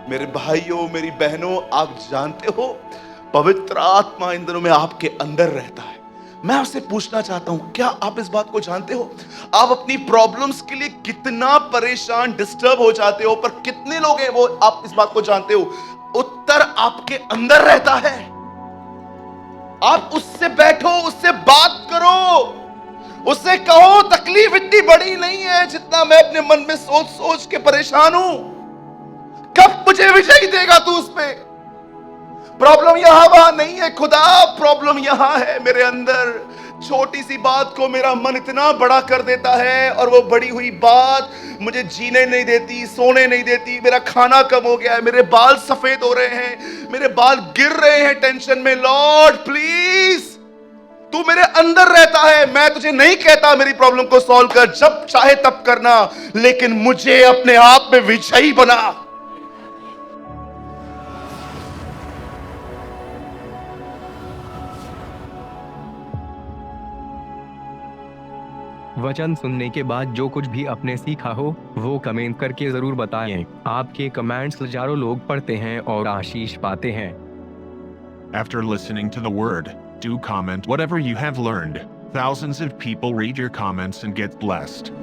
मेरे भाइयों, मेरी बहनों, आप जानते हो पवित्र आत्मा इन दिनों में आपके अंदर रहता है। मैं आपसे पूछना चाहता हूं, क्या आप इस बात को जानते हो? आप अपनी प्रॉब्लम्स के लिए कितना परेशान, डिस्टर्ब हो जाते हो, पर कितने लोग हैं वो, आप इस बात को जानते हो? उत्तर आपके अंदर रहता है। आप उससे बैठो, उससे बात करो, उससे कहो तकलीफ इतनी बड़ी नहीं है जितना मैं अपने मन में सोच सोच के परेशान हूं। कब मुझे विजय देगा तू उस पे? प्रॉब्लम यहां वहां नहीं है खुदा, प्रॉब्लम यहां है मेरे अंदर। छोटी सी बात को मेरा मन इतना बड़ा कर देता है, और वो बड़ी हुई बात मुझे जीने नहीं देती, सोने नहीं देती। मेरा खाना कम हो गया है, मेरे बाल सफेद हो रहे हैं, मेरे बाल गिर रहे हैं टेंशन में। लॉर्ड प्लीज, तू मेरे अंदर रहता है। मैं तुझे नहीं कहता मेरी प्रॉब्लम को सॉल्व कर, जब चाहे तब करना, लेकिन मुझे अपने आप में विजयी बना। वचन सुनने के बाद जो कुछ भी आपने सीखा हो वो कमेंट करके जरूर बताएं। आपके कमेंट्स हजारों लोग पढ़ते हैं और आशीष पाते हैं। After listening to the word, do comment whatever you have learned. Thousands of people read your comments and get blessed.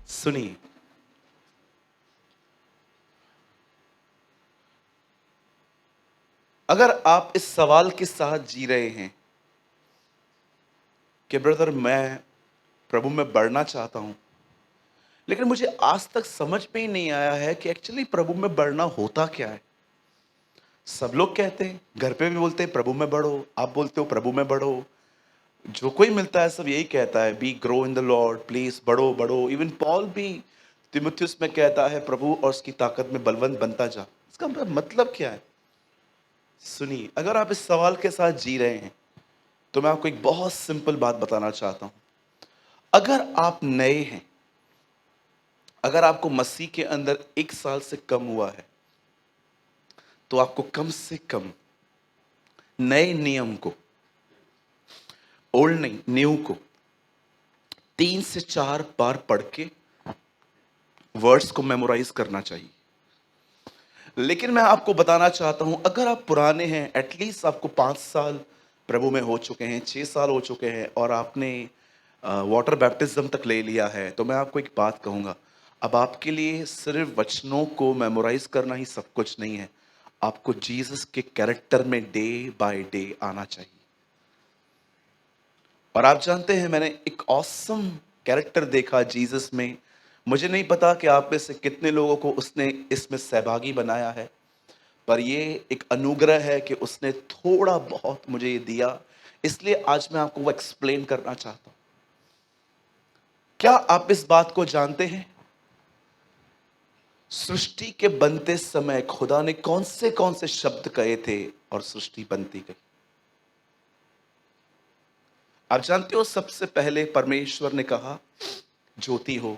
सुनिए, अगर आप इस सवाल के साथ जी रहे हैं कि ब्रदर मैं प्रभु में बढ़ना चाहता हूं, लेकिन मुझे आज तक समझ में ही नहीं आया है कि एक्चुअली प्रभु में बढ़ना होता क्या है। सब लोग कहते हैं, घर पे भी बोलते हैं प्रभु में बढ़ो, आप बोलते हो प्रभु में बढ़ो, जो कोई मिलता है सब यही कहता है, B grow in the Lord, please बढ़ो बढ़ो। इवन पॉल भी तिमुथियुस में कहता है प्रभु और उसकी ताकत में बलवंत बनता जा। इसका मतलब क्या है? सुनिए, अगर आप इस सवाल के साथ जी रहे हैं तो मैं आपको एक बहुत सिंपल बात बताना चाहता हूं। अगर आप नए हैं, अगर आपको मसीह के अंदर 1 साल से कम हुआ है, तो आपको कम से कम नए नियम को, ओल्ड नहीं न्यू को 3 से 4 बार पढ़ के वर्ड्स को मेमोराइज करना चाहिए। लेकिन मैं आपको बताना चाहता हूं, अगर आप पुराने हैं, एटलीस्ट आपको 5 साल प्रभु में हो चुके हैं, 6 साल हो चुके हैं, और आपने वाटर बैप्टिज्म तक ले लिया है, तो मैं आपको एक बात कहूंगा, अब आपके लिए सिर्फ वचनों को मेमोराइज करना ही सब कुछ नहीं है। आपको जीसस के कैरेक्टर में डे बाय डे आना चाहिए। और आप जानते हैं, मैंने एक ऑसम कैरेक्टर देखा जीसस में। मुझे नहीं पता कि आप में से कितने लोगों को उसने इसमें सहभागी बनाया है, पर ये एक अनुग्रह है कि उसने थोड़ा बहुत मुझे ये दिया, इसलिए आज मैं आपको वो एक्सप्लेन करना चाहता हूं। क्या आप इस बात को जानते हैं, सृष्टि के बनते समय खुदा ने कौन से शब्द कहे थे और सृष्टि बनती गई? आप जानते हो, सबसे पहले परमेश्वर ने कहा ज्योति हो,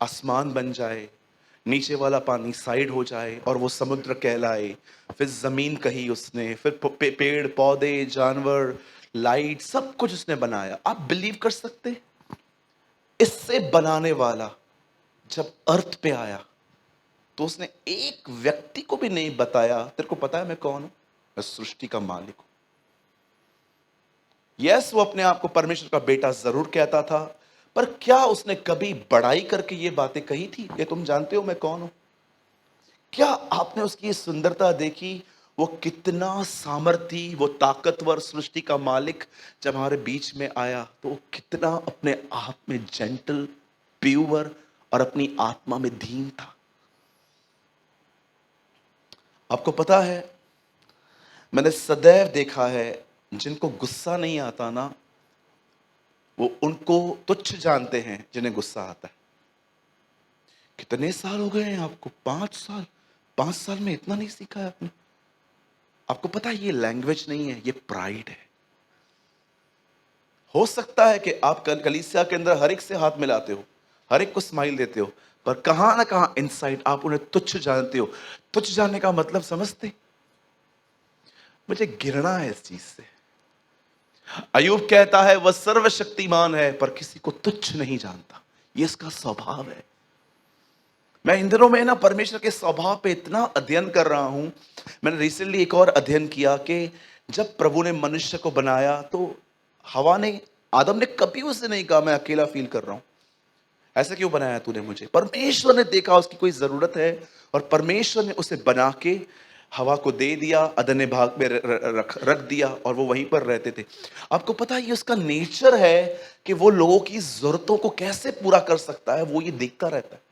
आसमान बन जाए, नीचे वाला पानी साइड हो जाए और वो समुद्र कहलाए। फिर जमीन कही उसने, फिर पेड़ पौधे, जानवर, लाइट, सब कुछ उसने बनाया। आप बिलीव कर सकते हैं? इससे बनाने वाला जब अर्थ पे आया तो उसने एक व्यक्ति को भी नहीं बताया, तेरे को पता है मैं कौन हूं? मैं सृष्टि का मालिक हूं। यस, वो अपने आप को परमेश्वर का बेटा जरूर कहता था, पर क्या उसने कभी बड़ाई करके ये बातें कही थी, ये तुम जानते हो मैं कौन हूं? क्या आपने उसकी ये सुंदरता देखी? वो कितना सामर्थी, वो ताकतवर सृष्टि का मालिक जब हमारे बीच में आया तो वो कितना अपने आप में जेंटल, प्योर और अपनी आत्मा में दीन था। आपको पता है, मैंने सदैव देखा है जिनको गुस्सा नहीं आता ना, वो उनको तुच्छ जानते हैं जिन्हें गुस्सा आता है। कितने साल हो गए हैं आपको? 5 साल। 5 साल में इतना नहीं सीखा है आपने? आपको पता है ये लैंग्वेज नहीं है, ये प्राइड है। हो सकता है कि आप कलीसिया के अंदर हर एक से हाथ मिलाते हो, हर एक को स्माइल देते हो, पर कहां ना कहां इनसाइड आप उन्हें तुच्छ जानते हो। तुच्छ जानने का मतलब समझते? मुझे घृणा है इस चीज से। अयूब कहता है वह सर्वशक्तिमान है पर किसी को तुच्छ नहीं जानता, ये इसका स्वभाव है। मैं इन दिनों में ना परमेश्वर के स्वभाव पे इतना अध्ययन कर रहा हूं। मैंने रिसेंटली एक और अध्ययन किया कि जब प्रभु ने मनुष्य को बनाया तो हवा ने, आदम ने कभी उसे नहीं कहा मैं अकेला फील कर रहा हूं, ऐसा क्यों बनाया तूने मुझे? परमेश्वर ने देखा उसकी कोई जरूरत है और परमेश्वर ने उसे बना के हवा को दे दिया, अदन्य भाग में रख दिया और वो वहीं पर रहते थे। आपको पता है ये उसका नेचर है कि वो लोगों की जरूरतों को कैसे पूरा कर सकता है, वो ये देखता रहता है।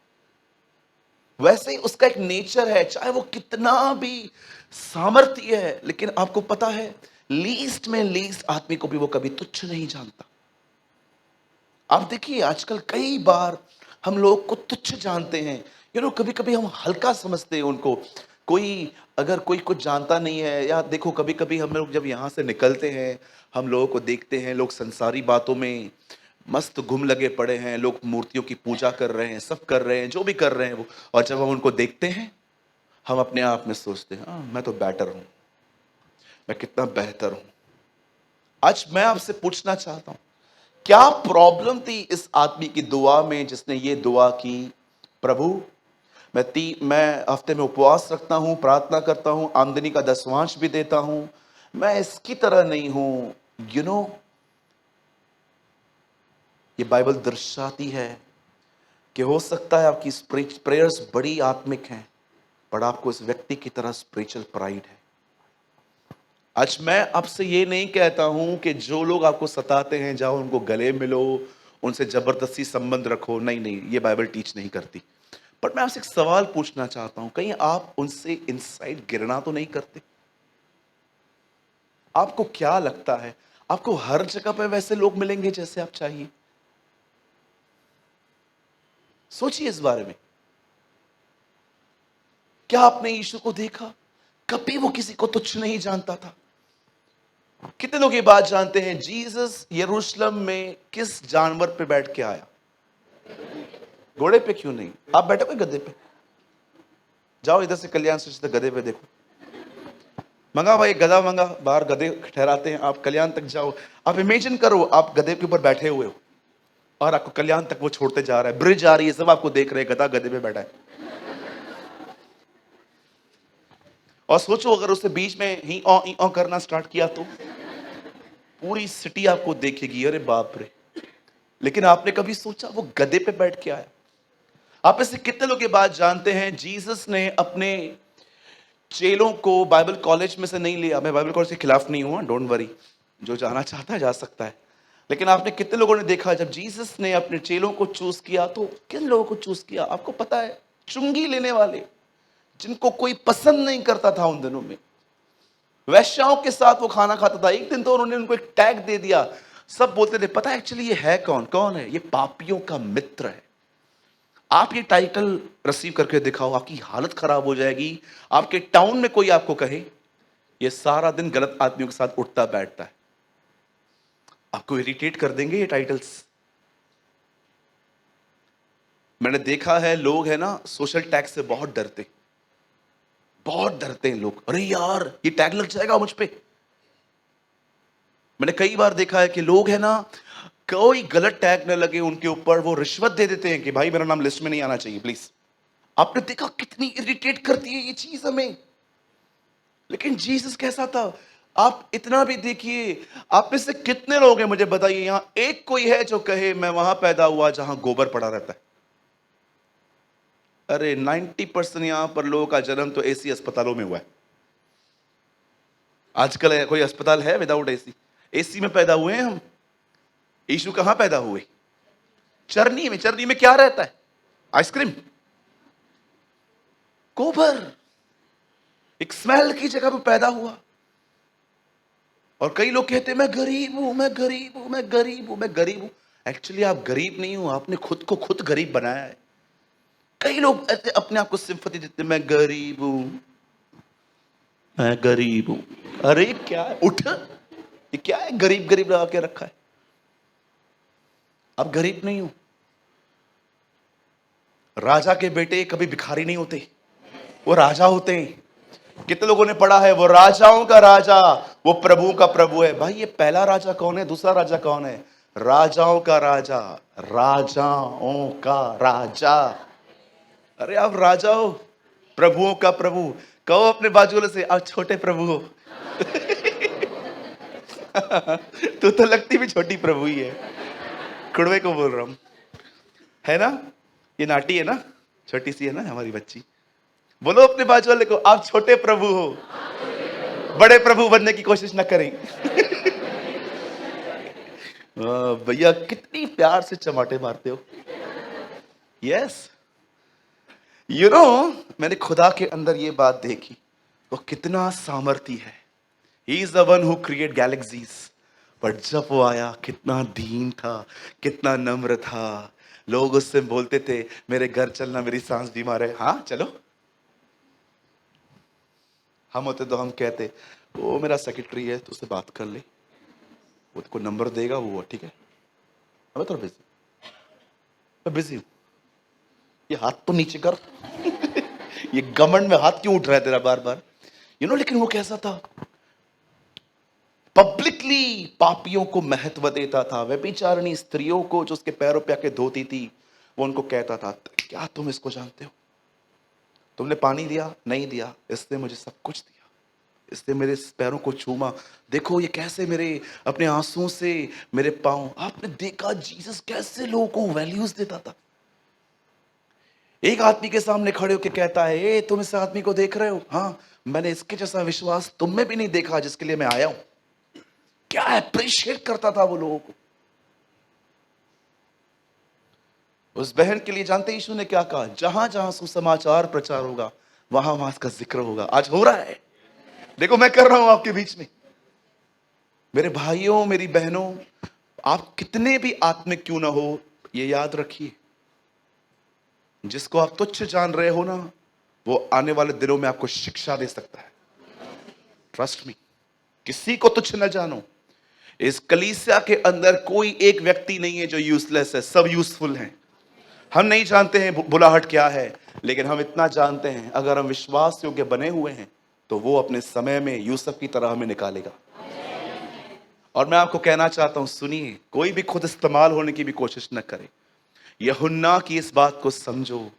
वैसे ही उसका एक नेचर है, चाहे वो कितना भी सामर्थ्य है, लेकिन आपको पता है लीस्ट में लीस्ट आदमी को भी वो कभी तुच्छ नहीं जानता। आप देखिए आजकल कई बार हम लोग को तुच्छ जानते हैं, कभी कभी हम हल्का समझते हैं उनको। कोई अगर कोई कुछ जानता नहीं है, या देखो कभी कभी हम लोग जब यहाँ से निकलते हैं, हम लोगों को देखते हैं लोग संसारी बातों में मस्त घुम लगे पड़े हैं, लोग मूर्तियों की पूजा कर रहे हैं, सब कर रहे हैं, जो भी कर रहे हैं वो, और जब हम उनको देखते हैं हम अपने आप में सोचते हैं हाँ मैं तो बेटर हूं, मैं कितना बेहतर हूं। आज मैं आपसे पूछना चाहता हूं, क्या प्रॉब्लम थी इस आदमी की दुआ में जिसने ये दुआ की, प्रभु मैं हफ्ते में उपवास रखता हूं, प्रार्थना करता हूं, आमदनी का 10वांश भी देता हूं, मैं इसकी तरह नहीं हूं। यू नो ये बाइबल दर्शाती है कि हो सकता है आपकी प्रेयर्स बड़ी आत्मिक हैं, पर आपको इस व्यक्ति की तरह स्पिरिचुअल प्राइड है। आज मैं आपसे ये नहीं कहता हूं कि जो लोग आपको सताते हैं जाओ उनको गले मिलो, उनसे जबरदस्ती संबंध रखो, नहीं नहीं, ये बाइबल टीच नहीं करती। पर मैं आपसे एक सवाल पूछना चाहता हूं, कहीं आप उनसे इनसाइड घृणा तो नहीं करते? आपको क्या लगता है आपको हर जगह पे वैसे लोग मिलेंगे जैसे आप चाहिए? सोचिए इस बारे में। क्या आपने यीशु को देखा? कभी वो किसी को तुच्छ नहीं जानता था। कितने लोग ये बात जानते हैं जीसस यरूशलेम में किस जानवर पे बैठ के आया? घोड़े पे क्यों नहीं? आप बैठे हुए गधे पे? जाओ इधर से कल्याण से गधे पे देखो, मंगा भाई गधा मंगा, बाहर गधे ठहराते हैं, आप कल्याण तक जाओ। आप इमेजिन करो आप गधे के ऊपर बैठे हुए हो और आपको कल्याण तक वो छोड़ते जा रहा है, ब्रिज आ रही है, सब आपको देख रहे हैं, गधा गधे पे बैठा है। और सोचो अगर उससे बीच में ही ऑ करना स्टार्ट किया तो पूरी सिटी आपको देखेगी, अरे बाप रे। लेकिन आपने कभी सोचा वो गधे पे बैठ के आया? आप में से कितने लोग ये बात जानते हैं जीसस ने अपने चेलों को बाइबल कॉलेज में से नहीं लिया? मैं बाइबल कॉलेज के खिलाफ नहीं हूं, डोंट वरी, जो जाना चाहता है जा सकता है। लेकिन आपने कितने लोगों ने देखा जब जीसस ने अपने चेलों को चूज किया तो किन लोगों को चूज किया? आपको पता है, चुंगी लेने वाले, जिनको कोई पसंद नहीं करता था उन दिनों में, वैश्याओं के साथ वो खाना खाता था। एक दिन तो उन्होंने उनको एक टैग दे दिया, सब बोलते थे पता है एक्चुअली ये है कौन? कौन है? ये पापियों का मित्र है। आप ये टाइटल रिसीव करके दिखाओ, आपकी हालत खराब हो जाएगी। आपके टाउन में कोई आपको कहे ये सारा दिन गलत आदमियों के साथ उठता बैठता है, आपको इरिटेट कर देंगे ये टाइटल्स। मैंने देखा है लोग है ना सोशल टैग से बहुत डरते, बहुत डरते हैं लोग, अरे यार ये टैग लग जाएगा मुझ पे। मैंने कई बार देखा है कि लोग है ना कोई गलत टैग न लगे उनके ऊपर, वो रिश्वत दे देते हैं कि भाई मेरा नाम लिस्ट में नहीं आना चाहिए प्लीज। आपने देखा कितनी इरिटेट करती है ये चीज हमें। लेकिन जीसस कैसा था? आप इतना भी देखिए, आप में से कितने लोग हैं मुझे बताइए, यहां एक कोई है जो कहे मैं वहां पैदा हुआ जहां गोबर पड़ा रहता है? अरे 90% यहां पर लोगों का जन्म तो एसी अस्पतालों में हुआ है। आजकल कोई अस्पताल है विदाउट एसी? एसी में पैदा हुए हैं हम। यीशु कहां पैदा हुए? चरनी में। चरनी में क्या रहता है? आइसक्रीम, गोबर, एक स्मेल की जगह पर पैदा हुआ। और कई लोग कहते हैं मैं गरीब हूं, मैं गरीब हूं, मैं गरीब हूं, मैं गरीब हूं। एक्चुअली आप गरीब नहीं हो, आपने खुद को खुद गरीब बनाया है। कई लोग ऐसे अपने आप को सिंपैथी देते हैं, मैं गरीब हूं, मैं गरीब हूं। अरे क्या है, उठ, ये क्या है गरीब गरीब लगा के रखा है? आप गरीब नहीं हो। राजा के बेटे कभी भिखारी नहीं होते, वो राजा होते हैं। कितने लोगों ने पढ़ा है, वो राजाओं का राजा, वो प्रभु का प्रभु है। भाई ये पहला राजा कौन है, दूसरा राजा कौन है? राजाओं का राजा, राजाओं का राजा। अरे आप राजा हो, प्रभुओं का प्रभु। कहो अपने बाजू वाले से, आप छोटे प्रभु हो। तू तो लगती भी छोटी प्रभु ही है। कुड़वे को बोल रहा हूं, है ना? ये नाटी है ना, छोटी सी है ना हमारी बच्ची। बोलो अपने बाजू वाले को, आप छोटे प्रभु हो, बड़े प्रभु बनने की कोशिश न करें। भैया कितनी प्यार से चमाटे मारते हो। यस, यू नो, मैंने खुदा के अंदर ये बात देखी, वो कितना सामर्थी है। He is the one who create galaxies. पर जब वो आया, कितना दीन था, कितना नम्र था। लोग उससे बोलते थे मेरे घर चलना, मेरी सांस बीमार है। हाँ चलो। हम होते तो हम कहते वो मेरा सेक्रेटरी है, तो उससे बात कर ले, वो को नंबर देगा, वो ठीक है। मैं थोड़ा बिजी, मैं बिजी हूं। ये हाथ तो नीचे कर। ये घमंड में हाथ क्यों उठ रहा है तेरा बार बार? यू नो, लेकिन वो कैसा था, पब्लिकली पापियों को महत्व देता था। व्यभिचारिणी स्त्रियों को जो उसके पैरों पे आके धोती थी, वो उनको कहता था क्या तुम इसको जानते हो? तुमने पानी दिया नहीं दिया, इसने मुझे सब कुछ दिया, इसने मेरे पैरों को छूमा, देखो ये कैसे मेरे अपने आंसुओं से मेरे पांव। आपने देखा जीसस कैसे लोगों को वैल्यूज देता था। एक आदमी के सामने खड़े होकर कहता है, ए तुम इस आदमी को देख रहे हो? हाँ, मैंने इसके जैसा विश्वास तुम में भी नहीं देखा जिसके लिए मैं आया हूं। क्या अप्रिशिएट करता था वो लोगों को। उस बहन के लिए जानते यीशु ने क्या कहा? जहां जहां सुसमाचार प्रचार होगा, वहां वहां इसका जिक्र होगा। आज हो रहा है, देखो मैं कर रहा हूं आपके बीच में। मेरे भाइयों, मेरी बहनों, आप कितने भी आत्मिक क्यों ना हो, ये याद रखिए, जिसको आप तुच्छ जान रहे हो ना, वो आने वाले दिनों में आपको शिक्षा दे सकता है। ट्रस्ट मी, किसी को तुच्छ न जानो। इस कलीसिया के अंदर कोई एक व्यक्ति नहीं है जो यूजलेस है, सब यूजफुल हैं। हम नहीं जानते हैं बुलाहट क्या है, लेकिन हम इतना जानते हैं, अगर हम विश्वास योग्य बने हुए हैं तो वो अपने समय में यूसुफ की तरह हमें निकालेगा। और मैं आपको कहना चाहता हूं, सुनिए, कोई भी खुद इस्तेमाल होने की भी कोशिश न करे। यूहन्ना की इस बात को समझो,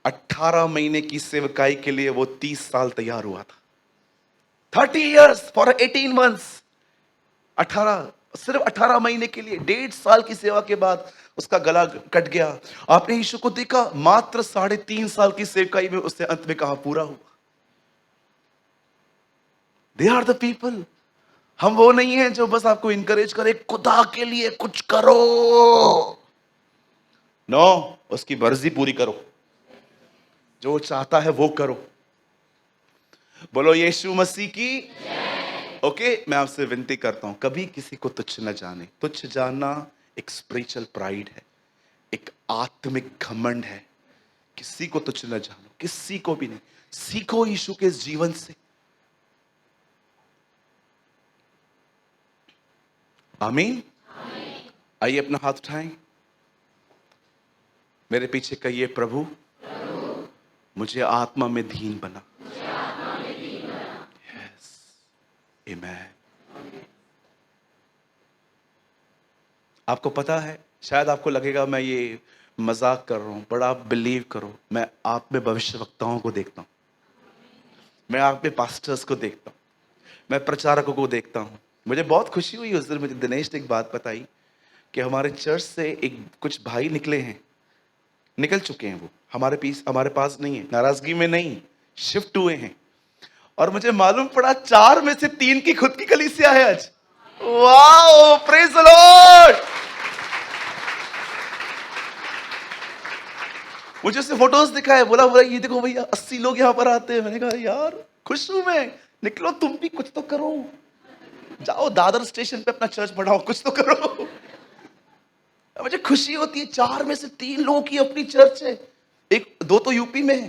18 महीने की सेवकाई के लिए वो 30 साल तैयार हुआ था। 30 years for 18 months। 18, सिर्फ 18 महीने के लिए, 1.5 साल की सेवा के बाद उसका गला कट गया। आपने यीशु को देखा, मात्र 3.5 साल की सेवकाई में उसने अंत में कहा पूरा हुआ। They are the people. हम वो नहीं है जो बस आपको इंकरेज करे, खुदा के लिए कुछ करो। नो, उसकी मर्जी पूरी करो, जो चाहता है वो करो। बोलो यीशु मसीह की। ओके, मैं आपसे विनती करता हूं, कभी किसी को तुच्छ न जाने। तुच्छ जानना एक स्पिरिचुअल प्राइड है, एक आत्मिक घमंड है। किसी को तुच्छ न जानो, किसी को भी नहीं। सीखो यीशु के इस जीवन से। आमीन। आइए अपना हाथ उठाएं, मेरे पीछे कहिए, प्रभु मुझे आत्मा में दीन बना। यस, आमेन। आपको पता है, शायद आपको लगेगा मैं ये मजाक कर रहा हूं, बट आप बिलीव करो, मैं आप में भविष्यवक्ताओं को देखता हूं, मैं आप में पास्टर्स को देखता हूं, मैं प्रचारकों को देखता हूँ। मुझे बहुत खुशी हुई उस दिन, मुझे दिनेश ने एक बात बताई कि हमारे चर्च से एक कुछ भाई निकले हैं, निकल चुके हैं, वो हमारे पास नहीं है, नाराजगी में नहीं, शिफ्ट हुए हैं। और मुझे मालूम पड़ा 4 में से 3 की खुद की कलीसिया है आज। Wow, praise the Lord. मुझे उससे फोटोज दिखाए, बोला ये देखो भैया 80 लोग यहाँ पर आते हैं। मैंने कहा यार खुश हूं मैं, निकलो तुम भी कुछ तो करो, जाओ दादर स्टेशन पे अपना चर्च बढ़ाओ, कुछ तो करो। मुझे खुशी होती है 4 में से 3 लोगों की अपनी चर्च है, 2 तो यूपी में है।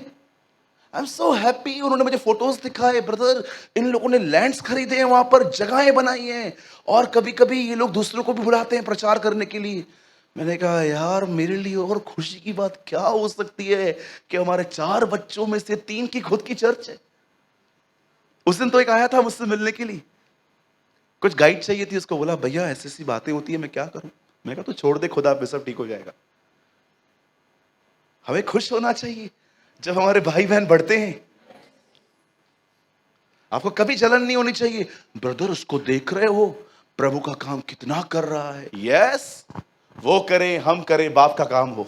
I am so happy. उन्होंने मुझे फोटोज दिखाए, ब्रदर इन लोगों ने लैंड्स खरीदे हैं, वहां पर जगहें बनाई हैं, और कभी कभी ये लोग दूसरों को भी बुलाते हैं प्रचार करने के लिए। मैंने कहा यार मेरे लिए और खुशी की बात क्या हो सकती है कि हमारे 4 बच्चों में से 3 की खुद की चर्च है। उस दिन तो एक आया था मुझसे मिलने के लिए, कुछ गाइड चाहिए थी, उसको बोला भैया ऐसी ऐसी बातें होती है, मैं क्या करूं। मैं कहा तो छोड़ दे, खुदा पे सब ठीक हो जाएगा। हमें खुश होना चाहिए जब हमारे भाई बहन बढ़ते हैं। आपको कभी जलन नहीं होनी चाहिए, ब्रदर उसको देख रहे हो प्रभु का काम कितना कर रहा है। यस, वो करें हम करें, बाप का काम हो,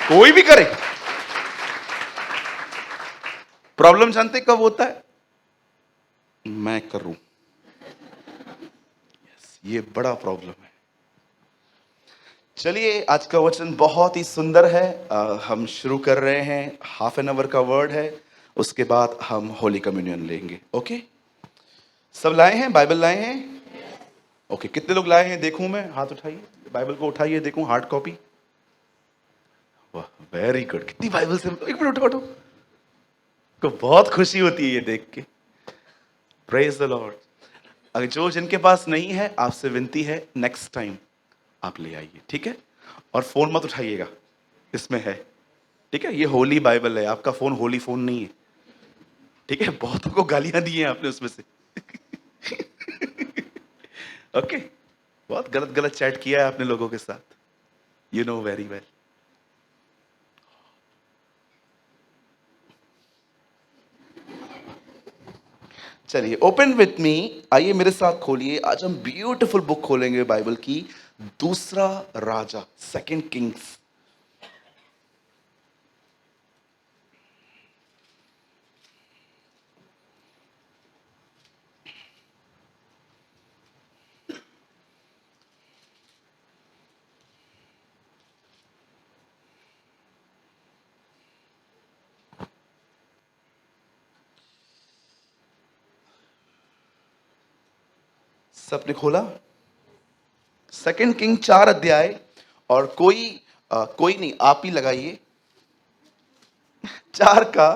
कोई भी करे। प्रॉब्लम जानते कब होता है, मैं करूं, ये बड़ा प्रॉब्लम है। चलिए आज का वचन बहुत ही सुंदर है। हम शुरू कर रहे हैं, हाफ एन आवर का वर्ड है, उसके बाद हम होली कम्युनियन लेंगे। ओके, सब लाए हैं, बाइबल लाए हैं? ओके, कितने लोग लाए हैं देखूं मैं, हाथ उठाइए, बाइबल को उठाइए, देखूं हार्ड कॉपी। वाह वेरी गुड, कितनी बाइबल से, एक मिनट उठो, को बहुत खुशी होती है ये देख के। Praise the Lord. अगर जो जिनके पास नहीं है, आपसे विनती है नेक्स्ट टाइम आप ले आइए, ठीक है। और फोन मत उठाइएगा, इसमें है, ठीक है। ये होली बाइबल है, आपका फोन होली फोन नहीं है, ठीक है। बहुतों को गालियां दी हैं आपने उसमें से। ओके, बहुत गलत गलत चैट किया है आपने लोगों के साथ, यू नो वेरी वेल। चलिए ओपन विथ मी, आइए मेरे साथ खोलिए। आज हम ब्यूटीफुल बुक खोलेंगे बाइबल की, दूसरा राजा, सेकंड किंग्स। सबने खोला? सेकंड किंग 4 अध्याय, और कोई नहीं, आप ही लगाइए 4 का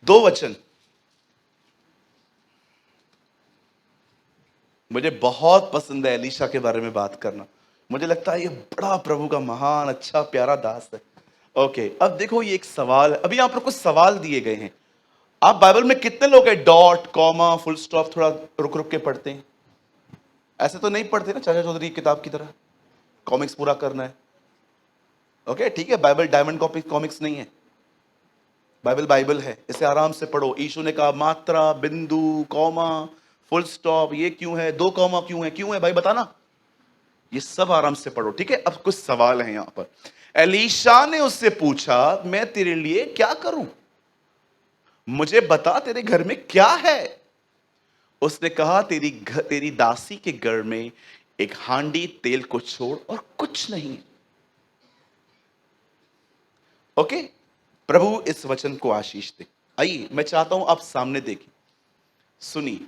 2 वचन। मुझे बहुत पसंद है एलीशा के बारे में बात करना, मुझे लगता है ये बड़ा प्रभु का महान अच्छा प्यारा दास है। ओके, अब देखो ये एक सवाल है, अभी यहाँ पर कुछ सवाल दिए गए हैं। आप बाइबल में कितने लोग हैं डॉट कॉमा फुल स्टॉप थोड़ा रुक रुक के पढ़ते हैं? ऐसे तो नहीं पढ़ते ना चाचा चौधरी की किताब की तरह, कॉमिक्स पूरा करना है। ओके ठीक है, बाइबल डायमंड कॉपी कॉमिक्स नहीं है, बाइबल बाइबल है, इसे आराम से पढ़ो। यीशु ने कहा मात्रा, बिंदु, कॉमा, फुल स्टॉप, ये क्यों है, 2 कॉमा क्यों है भाई बताना, ये सब आराम से पढ़ो, ठीक है। अब कुछ सवाल है यहां पर। एलीशा ने उससे पूछा मैं तेरे लिए क्या करूं, मुझे बता तेरे घर में क्या है। उसने कहा तेरी दासी के घर में एक हांडी तेल को छोड़ और कुछ नहीं। ओके, प्रभु इस वचन को आशीष दे। आइए मैं चाहता हूं आप सामने देखिए, सुनिए।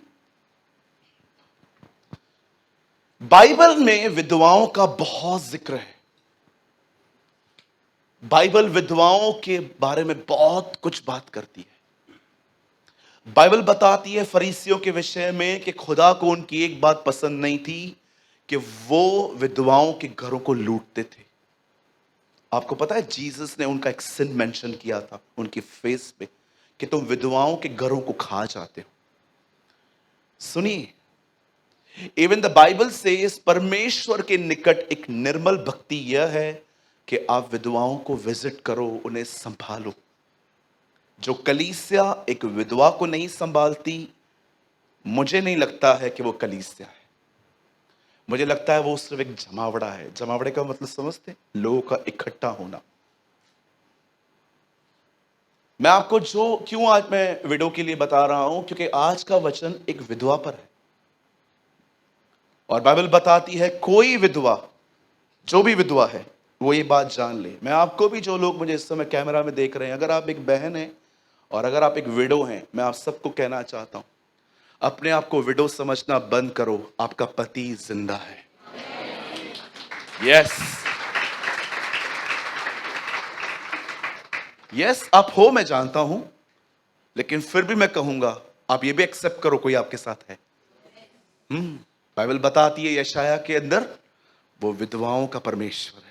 बाइबल में विधवाओं का बहुत जिक्र है, बाइबल विधवाओं के बारे में बहुत कुछ बात करती है। बाइबल बताती है फरीसियों के विषय में कि खुदा को उनकी एक बात पसंद नहीं थी कि वो विधवाओं के घरों को लूटते थे। आपको पता है जीसस ने उनका एक सिन मेंशन किया था उनके फेस पे कि तुम विधवाओं के घरों को खा जाते हो। सुनिए, इवन द बाइबल से इस परमेश्वर के निकट एक निर्मल भक्ति यह है कि आप विधवाओं को विजिट करो, उन्हें संभालो। जो कलीसिया एक विधवा को नहीं संभालती, मुझे नहीं लगता है कि वो कलीसिया है। मुझे लगता है वो सिर्फ एक जमावड़ा है। जमावड़े का मतलब समझते हैं? लोगों का इकट्ठा होना। मैं आपको क्यों आज मैं विडो के लिए बता रहा हूं, क्योंकि आज का वचन एक विधवा पर है और बाइबल बताती है कोई विधवा, जो भी विधवा है वो ये बात जान ले। मैं आपको भी, जो लोग मुझे इस समय कैमरा में देख रहे हैं, अगर आप एक बहन हैं और अगर आप एक विडो हैं, मैं आप सबको कहना चाहता हूं, अपने आप को विडो समझना बंद करो। आपका पति जिंदा है। यस, यस, आप हो, मैं जानता हूं, लेकिन फिर भी मैं कहूंगा आप ये भी एक्सेप्ट करो, कोई आपके साथ है। बाइबल बताती है यशाया के अंदर, वो विधवाओं का परमेश्वर है।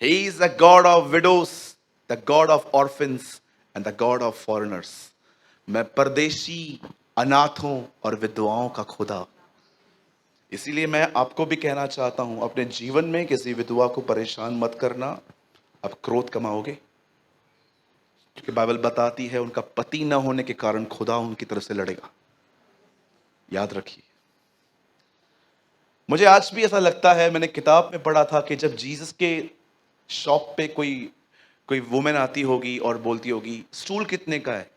He is the God of widows, the God of orphans and the God of foreigners. मैं परदेशी, अनाथों और विधवाओं का खुदा। इसीलिए मैं आपको भी कहना चाहता हूं, अपने जीवन में किसी विधवा को परेशान मत करना, आप क्रोध कमाओगे। क्योंकि बाइबल बताती है उनका पति न होने के कारण खुदा उनकी तरफ से लड़ेगा। याद रखिए। मुझे आज भी ऐसा लगता है, मैंने किताब में पढ़ा था कि जब जीसस के शॉप पे कोई कोई वुमेन आती होगी और बोलती होगी, स्टूल कितने का है?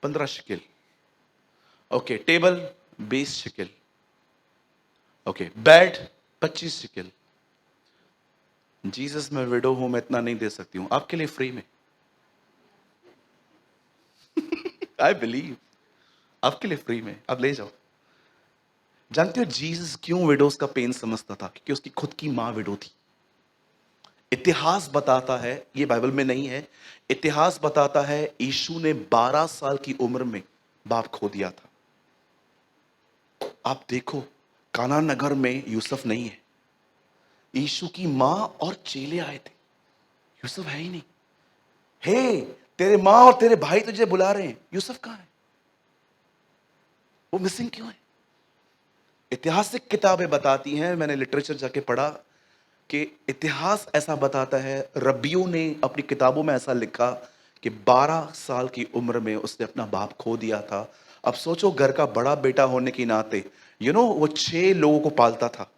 15 शिकिल। ओके, टेबल 20 शिकिल। ओके, बेड 25 शिकिल। जीसस, मैं विडो हूं, मैं इतना नहीं दे सकती हूं, आपके लिए फ्री में। आई बिलीव, आपके लिए फ्री में, आप ले जाओ। जानते हो जीसस क्यों विडोज का पेन समझता था? क्योंकि उसकी खुद की मां विडो थी। इतिहास बताता है, ये बाइबल में नहीं है, इतिहास बताता है यीशु ने 12 साल की उम्र में बाप खो दिया था। आप देखो, काना नगर में यूसुफ नहीं है, यीशु की मां और चेले आए थे, यूसुफ है ही नहीं। हे, तेरे मां और तेरे भाई तुझे बुला रहे हैं, यूसुफ कहां है? वो मिसिंग क्यों है? ऐतिहासिक किताबें बताती हैं, मैंने लिटरेचर जाके पढ़ा कि इतिहास ऐसा बताता है, रब्बियों ने अपनी किताबों में ऐसा लिखा कि 12 साल की उम्र में उसने अपना बाप खो दिया था। अब सोचो, घर का बड़ा बेटा होने के नाते वो 6 लोगों को पालता था।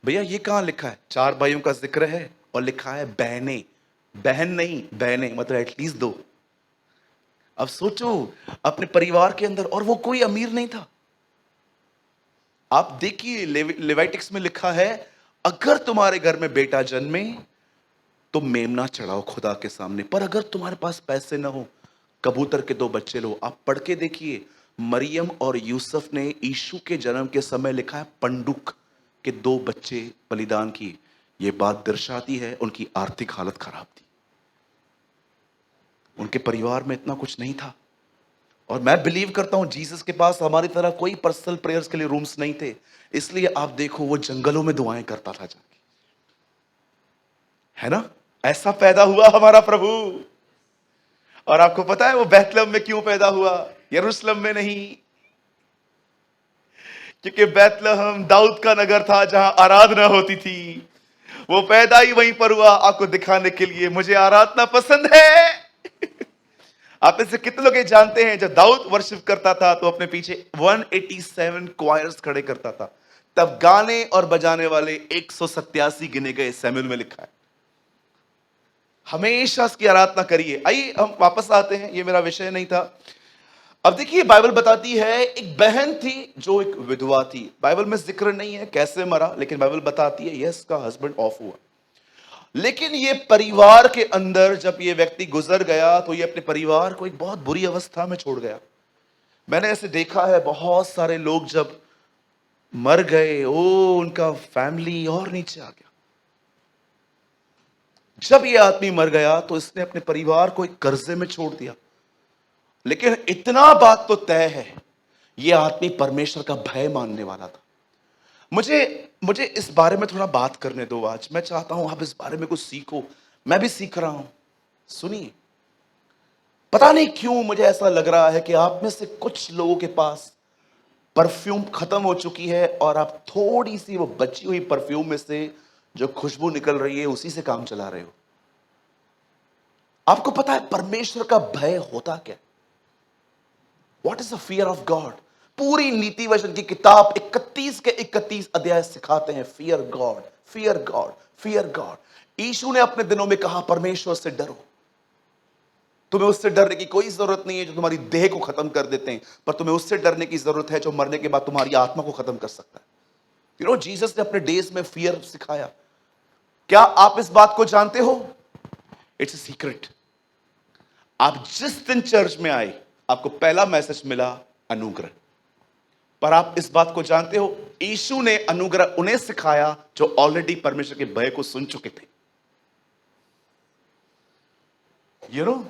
भैया ये कहां लिखा है? 4 भाइयों का जिक्र है और लिखा है बहनें। बहन नहीं, बहनें, मतलब एटलीस्ट 2। अब सोचो, अपने परिवार के अंदर, और वो कोई अमीर नहीं था। आप देखिए, लेविटिक्स में लिखा है, अगर तुम्हारे घर में बेटा जन्मे तो मेमना चढ़ाओ खुदा के सामने, पर अगर तुम्हारे पास पैसे ना हो, कबूतर के 2 बच्चे लो। आप पढ़ के देखिए, मरियम और यूसुफ ने यीशु के जन्म के समय लिखा है पंडुक के 2 बच्चे बलिदान किए। यह बात दर्शाती है उनकी आर्थिक हालत खराब थी, उनके परिवार में इतना कुछ नहीं था। और मैं बिलीव करता हूं जीसस के पास हमारी तरह कोई पर्सनल प्रेयर्स के लिए रूम्स नहीं थे, इसलिए आप देखो वो जंगलों में दुआएं करता था जाके, है ना? ऐसा पैदा हुआ हमारा प्रभु। और आपको पता है वो बैतलहम में क्यों पैदा हुआ, यरूशलेम में नहीं? क्योंकि बैतलहम दाऊद का नगर था जहां आराधना होती थी। वो पैदा ही वहीं पर हुआ, आपको दिखाने के लिए मुझे आराधना पसंद है। आप में से कितने लोग ये जानते हैं, जब दाऊद वर्शिप करता था तो अपने पीछे 187 क्वायर्स खड़े करता था, तब गाने और बजाने वाले 187 गिने गए, सैमुएल में लिखा है। हमेशा उसकी आराधना करिए। आइए हम वापस आते हैं, ये मेरा विषय नहीं था। अब देखिए, बाइबल बताती है एक बहन थी जो एक विधवा थी। बाइबल में जिक्र नहीं है कैसे मरा, लेकिन बाइबल बताती है यस, का हस्बैंड ऑफ हुआ। लेकिन ये परिवार के अंदर जब ये व्यक्ति गुजर गया तो ये अपने परिवार को एक बहुत बुरी अवस्था में छोड़ गया। मैंने ऐसे देखा है, बहुत सारे लोग जब मर गए, उनका फैमिली और नीचे आ गया। जब ये आदमी मर गया तो इसने अपने परिवार को एक कर्जे में छोड़ दिया। लेकिन इतना बात तो तय है, ये आदमी परमेश्वर का भय मानने वाला था। मुझे इस बारे में थोड़ा बात करने दो। आज मैं चाहता हूं आप इस बारे में कुछ सीखो, मैं भी सीख रहा हूं। सुनिए, पता नहीं क्यों मुझे ऐसा लग रहा है कि आप में से कुछ लोगों के पास परफ्यूम खत्म हो चुकी है और आप थोड़ी सी वो बची हुई परफ्यूम में से जो खुशबू निकल रही है उसी से काम चला रहे हो। आपको पता है परमेश्वर का भय होता क्या? What is the fear of God? पूरी नीति वचन की किताब 31 के 31 अध्याय सिखाते हैं fear God, fear God, fear God. यीशु ने अपने दिनों में कहा परमेश्वर से डरो। तुम्हें उससे डरने की कोई जरूरत नहीं है जो तुम्हारी देह को खत्म कर देते हैं, पर तुम्हें उससे डरने की जरूरत है जो मरने के बाद तुम्हारी आत्मा को खत्म कर सकता है। यू नो जीसस ने अपने डेज में फियर सिखाया। क्या आप इस बात को जानते हो? It's a secret. आप जिस दिन चर्च में आए आपको पहला मैसेज मिला अनुग्रह, पर आप इस बात को जानते हो यीशु ने अनुग्रह उन्हें सिखाया जो ऑलरेडी परमेश्वर के भय को सुन चुके थे। यू नो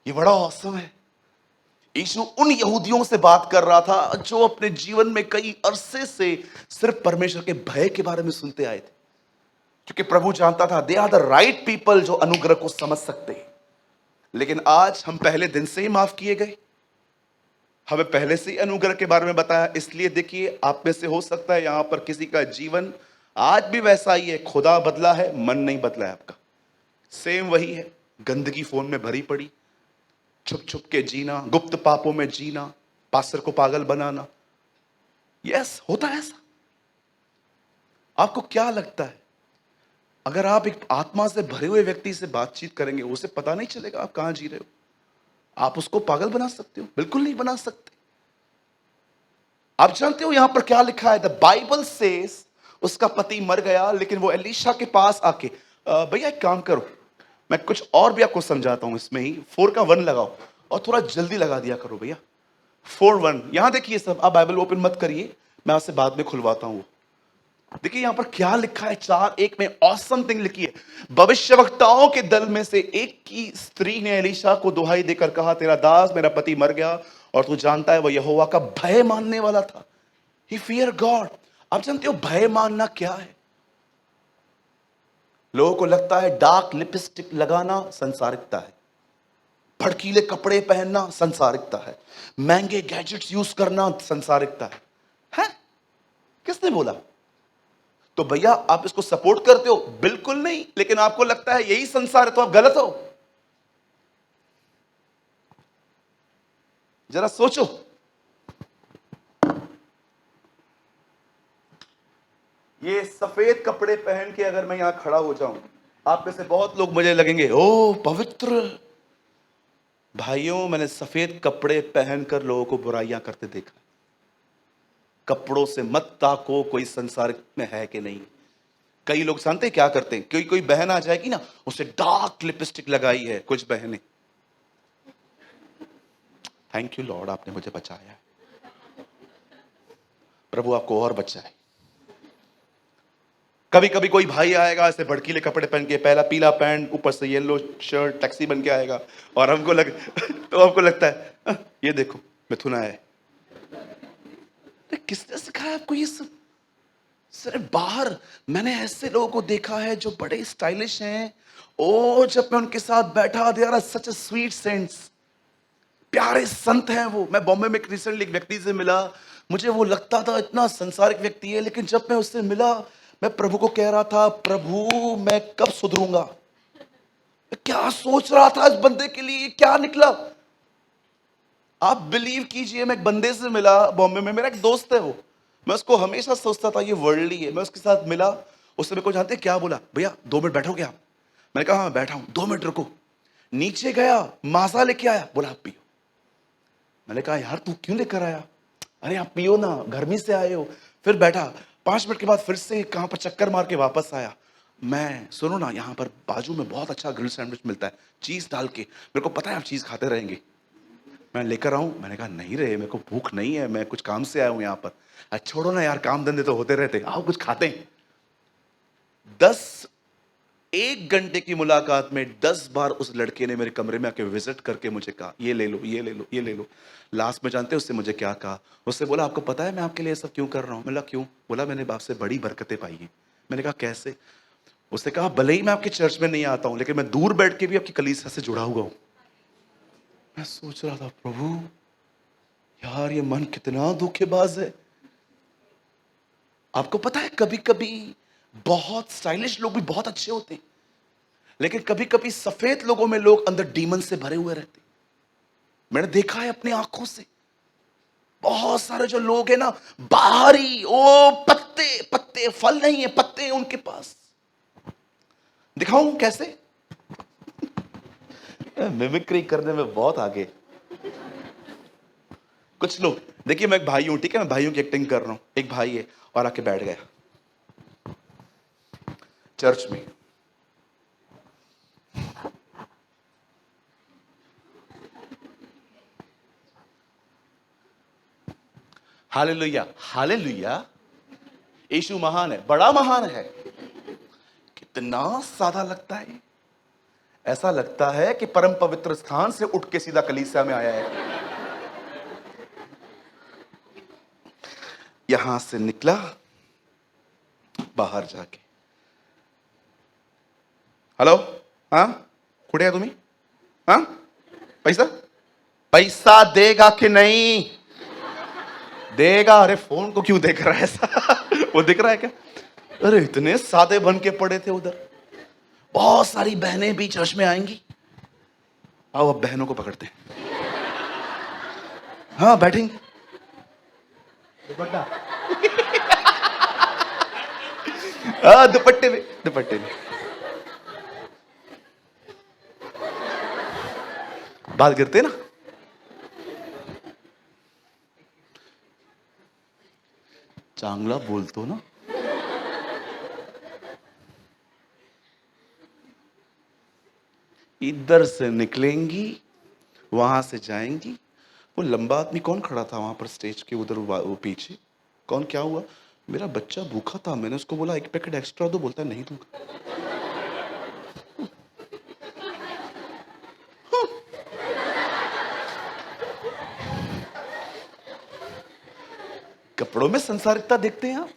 ये बड़ा औसम है। यीशु उन यहूदियों से बात कर रहा था जो अपने जीवन में कई अरसे से सिर्फ परमेश्वर के भय के बारे में सुनते आए थे, क्योंकि प्रभु जानता था they are the right people जो अनुग्रह को समझ सकते हैं। लेकिन आज हम पहले दिन से ही माफ किए गए, हमें पहले से ही अनुग्रह के बारे में बताया। इसलिए देखिए आप में से हो सकता है यहां पर किसी का जीवन आज भी वैसा ही है, खुदा बदला है मन नहीं बदला है आपका, सेम वही है। गंदगी फोन में भरी पड़ी, छुप छुप के जीना, गुप्त पापों में जीना, पास्टर को पागल बनाना। यस होता है ऐसा। आपको क्या लगता है अगर आप एक आत्मा से भरे हुए व्यक्ति से बातचीत करेंगे उसे पता नहीं चलेगा आप कहां जी रहे हो? आप उसको पागल बना सकते हो? बिल्कुल नहीं बना सकते। आप जानते हो यहां पर क्या लिखा है? द बाइबल सेज उसका पति मर गया, लेकिन वो एलीशा के पास आके भैया एक काम करो, मैं कुछ और भी आपको समझाता हूं, इसमें ही 4 का 1 लगाओ और थोड़ा जल्दी लगा दिया करो भैया। 4:1 यहां देखिए सब, आप बाइबल ओपन मत करिए, मैं आपसे बाद में खुलवाता हूं। देखिए यहां पर क्या लिखा है, 4:1 में ऑसम थिंग लिखी है। भविष्यवक्ताओं के दल में से एक की स्त्री ने एलीशा को दुहाई देकर कहा, तेरा दास मेरा पति मर गया और तू जानता है वह यहोवा का भय मानने वाला था। ही फियर गॉड। आप जानते हो भय मानना क्या है? लोगों को लगता है डार्क लिपस्टिक लगाना संसारिकता है, भड़कीले कपड़े पहनना संसारिकता है, महंगे गैजेट्स यूज करना संसारिकता है? किसने बोला? तो भैया आप इसको सपोर्ट करते हो? बिल्कुल नहीं। लेकिन आपको लगता है यही संसार है तो आप गलत हो। जरा सोचो, ये सफेद कपड़े पहन के अगर मैं यहां खड़ा हो जाऊं, आप में से बहुत लोग मुझे लगेंगे ओ पवित्र। भाइयों मैंने सफेद कपड़े पहनकर लोगों को बुराइयां करते देखा। कपड़ों से मत ताको कोई संसार में है कि नहीं। कई लोग जानते क्या करते हैं, कोई बहन आ जाएगी ना, उसे डार्क लिपस्टिक लगाई है कुछ बहनें, थैंक यू लॉर्ड आपने मुझे बचाया, प्रभु आपको और बचाए। कभी कभी कोई भाई आएगा ऐसे भड़कीले कपड़े पहन के, पहला पीला पैंट ऊपर से येलो शर्ट टैक्सी बन के आएगा और हमको तो हमको लगता है ये देखो मिथुन आया है। किसने सिखाया आपको ये सब? सिर्फ बाहर मैंने ऐसे लोगों को देखा है जो बड़े स्टाइलिश हैं, ओ जब मैं उनके साथ बैठा, they are such a sweet saints, प्यारे संत हैं वो। मैं बॉम्बे में रिसेंटली एक व्यक्ति से मिला, मुझे वो लगता था इतना संसारिक व्यक्ति है, लेकिन जब मैं उससे मिला मैं प्रभु को कह रहा था, प्रभु मैं कब सुधरूंगा? क्या सोच रहा था इस बंदे के लिए, क्या निकला? आप बिलीव कीजिए, मैं एक बंदे से मिला बॉम्बे में, मेरा एक दोस्त है वो, मैं उसको हमेशा सोचता था ये वर्ल्डली है। मैं उसके साथ मिला, उसने मेरे को जानते क्या बोला, भैया 2 मिनट बैठोगे आप? मैंने कहा हाँ मैं बैठा हूं, 2 मिनट रुको। नीचे गया, माजा लेके आया, बोला आप पियो। मैंने कहा यार तू क्यों लेकर आया? अरे आप पियो ना, गर्मी से आए हो। फिर बैठा, 5 मिनट के बाद फिर से कहां पर चक्कर मार के वापस आया। मैं सुनो ना, यहाँ पर बाजू में बहुत अच्छा ग्रिल सैंडविच मिलता है चीज डाल के, मेरे को पता है आप चीज खाते रहेंगे, मैं लेकर आऊं। मैंने कहा नहीं रे, मेरे को भूख नहीं है, मैं कुछ काम से आया हूं यहाँ पर। छोड़ो ना यार, काम धंधे तो होते रहते, आओ कुछ खाते हैं। 1 घंटे की मुलाकात में 10 बार उस लड़के ने मेरे कमरे में आके विजिट करके मुझे कहा ये ले लो, ये ले लो, ये ले लो। लास्ट में जानते उससे मुझे क्या कहा? उससे बोला आपको पता है मैं आपके लिए सब क्यों कर रहा हूं? मैंने कहा क्यों? बोला मैंने बाप से बड़ी बरकतें पाई है। मैंने कहा कैसे? उसने कहा भले ही मैं आपके चर्च में नहीं आता हूं, लेकिन मैं दूर बैठ के भी आपकी कलीसिया से जुड़ा हुआ हूं। मैं सोच रहा था प्रभु यार ये मन कितना धोखेबाज है। आपको पता है कभी कभी बहुत स्टाइलिश लोग भी बहुत अच्छे होते हैं, लेकिन कभी कभी सफेद लोगों में लोग अंदर डीमन से भरे हुए रहते। मैंने देखा है अपनी आंखों से, बहुत सारे जो लोग हैं ना, बाहरी ओ पत्ते पत्ते, फल नहीं है, पत्ते हैं उनके पास। दिखाऊं कैसे? मिमिक्री करने में बहुत आगे कुछ लोग। देखिए मैं एक भाई हूं, ठीक है, मैं भाइयों की एक्टिंग कर रहा हूं। एक भाई है और आके बैठ गया चर्च में। हालेलुया हालेलुया, यीशु महान है, बड़ा महान है। कितना सादा लगता है, ऐसा लगता है कि परम पवित्र स्थान से उठ के सीधा कलीसिया में आया है। यहां से निकला, बाहर जाके हेलो, हाँ कुठे तुम्ही, हाँ पैसा पैसा देगा कि नहीं देगा? अरे फोन को क्यों देख रहा है ऐसा? वो दिख रहा है क्या? अरे इतने सादे बन के पड़े थे उधर। बहुत सारी बहनें भी चर्च में आएंगी। आओ अब बहनों को पकड़ते हैं। हाँ बैठेंगे। दुपट्टा हाँ दुपट्टे में, दुपट्टे में बाल गिरते ना। चांगला बोलतो ना। इधर से निकलेंगी, वहां से जाएंगी। वो लंबा आदमी कौन खड़ा था वहां पर स्टेज के उधर, वो पीछे कौन? क्या हुआ? मेरा बच्चा भूखा था, मैंने उसको बोला एक पैकेट एक्स्ट्रा दो, बोलता नहीं दूंगा। कपड़ों में संसारिकता देखते हैं आप।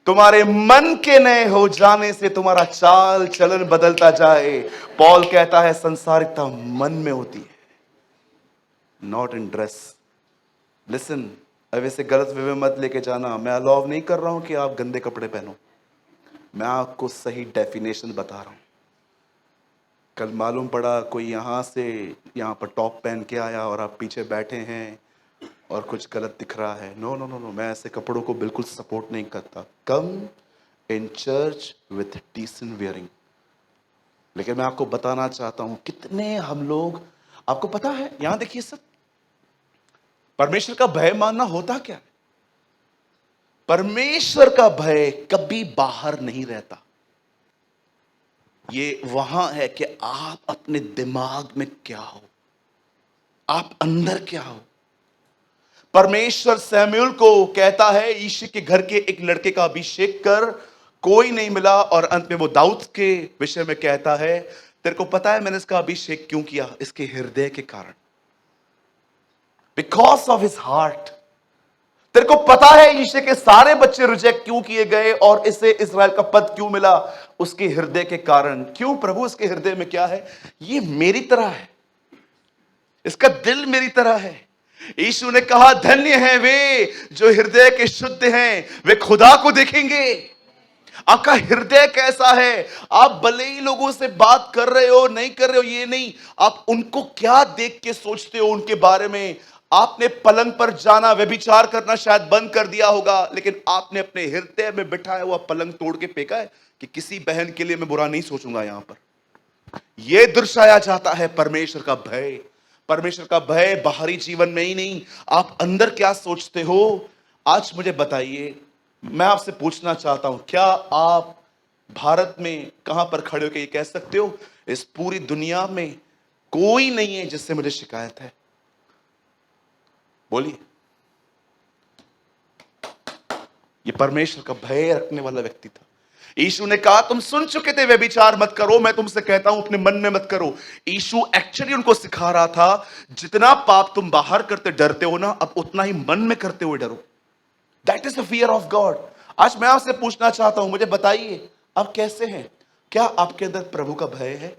तुम्हारे मन के नए हो जाने से तुम्हारा चाल चलन बदलता जाए। पॉल कहता है संसारिकता मन में होती है, नॉट इन ड्रेस। लिसन, अब ऐसे गलत वे में मत लेके जाना। मैं अलाउ नहीं कर रहा हूं कि आप गंदे कपड़े पहनो, मैं आपको सही डेफिनेशन बता रहा हूं। कल मालूम पड़ा कोई यहां से यहां पर टॉप पहन के आया और आप पीछे बैठे हैं और कुछ गलत दिख रहा है। नो नो नो नो, मैं ऐसे कपड़ों को बिल्कुल सपोर्ट नहीं करता। Come in church with decent wearing. लेकिन मैं आपको बताना चाहता हूं कितने हम लोग, आपको पता है, यहां देखिए सब, परमेश्वर का भय मानना होता क्या है? परमेश्वर का भय कभी बाहर नहीं रहता। ये वहां है कि आप अपने दिमाग में क्या हो, आप अंदर क्या हो। परमेश्वर सैमुएल को कहता है यीशु के घर के एक लड़के का अभिषेक कर, कोई नहीं मिला। और अंत में वो दाऊद के विषय में कहता है तेरे को पता है मैंने इसका अभिषेक क्यों किया? इसके हृदय के कारण, बिकॉज ऑफ हिज हार्ट। तेरे को पता है यीशु के सारे बच्चे रिजेक्ट क्यों किए गए और इसे इस्राएल का पद क्यों मिला? उसके हृदय के कारण। क्यों प्रभु? इसके हृदय में क्या है? ये मेरी तरह है, इसका दिल मेरी तरह है। यीशु ने कहा धन्य है वे जो हृदय के शुद्ध हैं, वे खुदा को देखेंगे। आपका हृदय कैसा है? आप भले ही लोगों से बात कर रहे हो नहीं कर रहे हो, ये नहीं, आप उनको क्या देख के सोचते हो उनके बारे में। आपने पलंग पर जाना, व्यभिचार करना शायद बंद कर दिया होगा, लेकिन आपने अपने हृदय में बिठाया हुआ पलंग तोड़ के फेंका है कि किसी बहन के लिए मैं बुरा नहीं सोचूंगा। यहां पर यह दर्शाया जाता है परमेश्वर का भय। परमेश्वर का भय बाहरी जीवन में ही नहीं, आप अंदर क्या सोचते हो। आज मुझे बताइए, मैं आपसे पूछना चाहता हूं, क्या आप भारत में कहां पर खड़े होकर ये कह सकते हो इस पूरी दुनिया में कोई नहीं है जिससे मुझे शिकायत है? बोलिए। ये परमेश्वर का भय रखने वाला व्यक्ति था। यीशु ने कहा तुम सुन चुके थे व्यभिचार मत करो, मैं तुमसे कहता हूं अपने मन में मत करो। यीशु एक्चुअली उनको सिखा रहा था जितना पाप तुम बाहर करते डरते हो ना, अब उतना ही मन में करते हुए डरो। That is the fear of God. आज मैं आपसे पूछना चाहता हूं, मुझे बताइए आप कैसे हैं? क्या आपके अंदर प्रभु का भय है?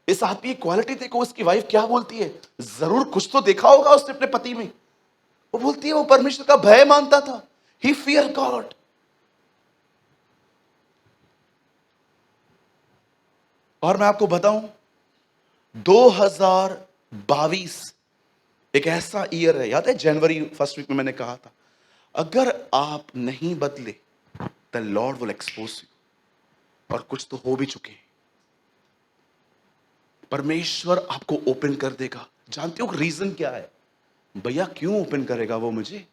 इस आदमी की क्वालिटी देखो, उसकी वाइफ क्या बोलती है, जरूर कुछ तो देखा होगा उसने अपने पति में। वो बोलती है वो परमेश्वर का भय मानता था, ही फियर गॉड। और मैं आपको बताऊं, 2022 एक ऐसा ईयर है, याद है जनवरी फर्स्ट वीक में मैंने कहा था, अगर आप नहीं बदले the Lord will expose you. और कुछ तो हो भी चुके हैं। परमेश्वर आपको ओपन कर देगा। जानते हो रीजन क्या है? भैया क्यों ओपन करेगा वो मुझे?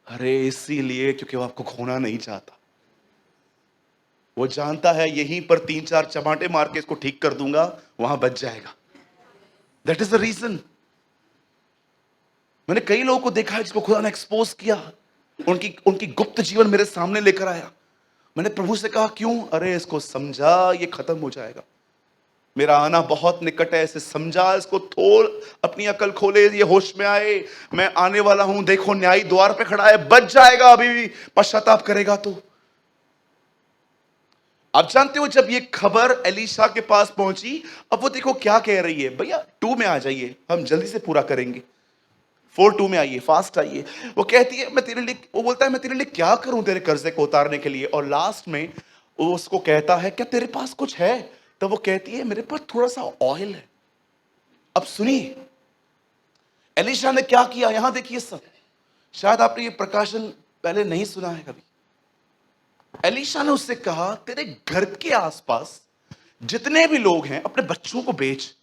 अरे इसीलिए क्योंकि वो आपको खोना नहीं चाहता। वो जानता है यहीं पर 3-4 चमाटे मार के इसको ठीक कर दूंगा, वहां बच जाएगा। That is the reason. मैंने कई लोगों को देखा है जिसको खुदा ने एक्सपोज किया, उनकी उनकी गुप्त जीवन मेरे सामने लेकर आया। मैंने प्रभु से कहा क्यों? अरे इसको समझा, ये खत्म हो जाएगा, मेरा आना बहुत निकट है, इसे समझा, इसको थोड़ अपनी अकल खोले, ये होश में आए, मैं आने वाला हूं, देखो न्यायी द्वार पे खड़ा है, बच जाएगा अभी भी पश्चाताप करेगा तो। आप जानते हो जब ये खबर एलीशा के पास पहुंची, अब वो देखो क्या कह रही है, भैया 2 में आ जाइए, हम जल्दी से पूरा करेंगे, 4:2 में आइए, फास्ट आइए। वो कहती है मैं तेरे लिए, वो बोलता है मैं तेरे लिए क्या करूं तेरे कर्जे को उतारने के लिए। और लास्ट में वो उसको कहता है क्या तेरे पास कुछ है? तो वो कहती है मेरे पास थोड़ा सा ऑयल है। अब सुनिए एलीशा ने क्या किया, यहां देखिए सब। शायद आपने ये प्रकाशन पहले नहीं सुना है कभी। एलीशा ने उससे कहा तेरे घर के आसपास जितने भी लोग हैं अपने बच्चों को बेच,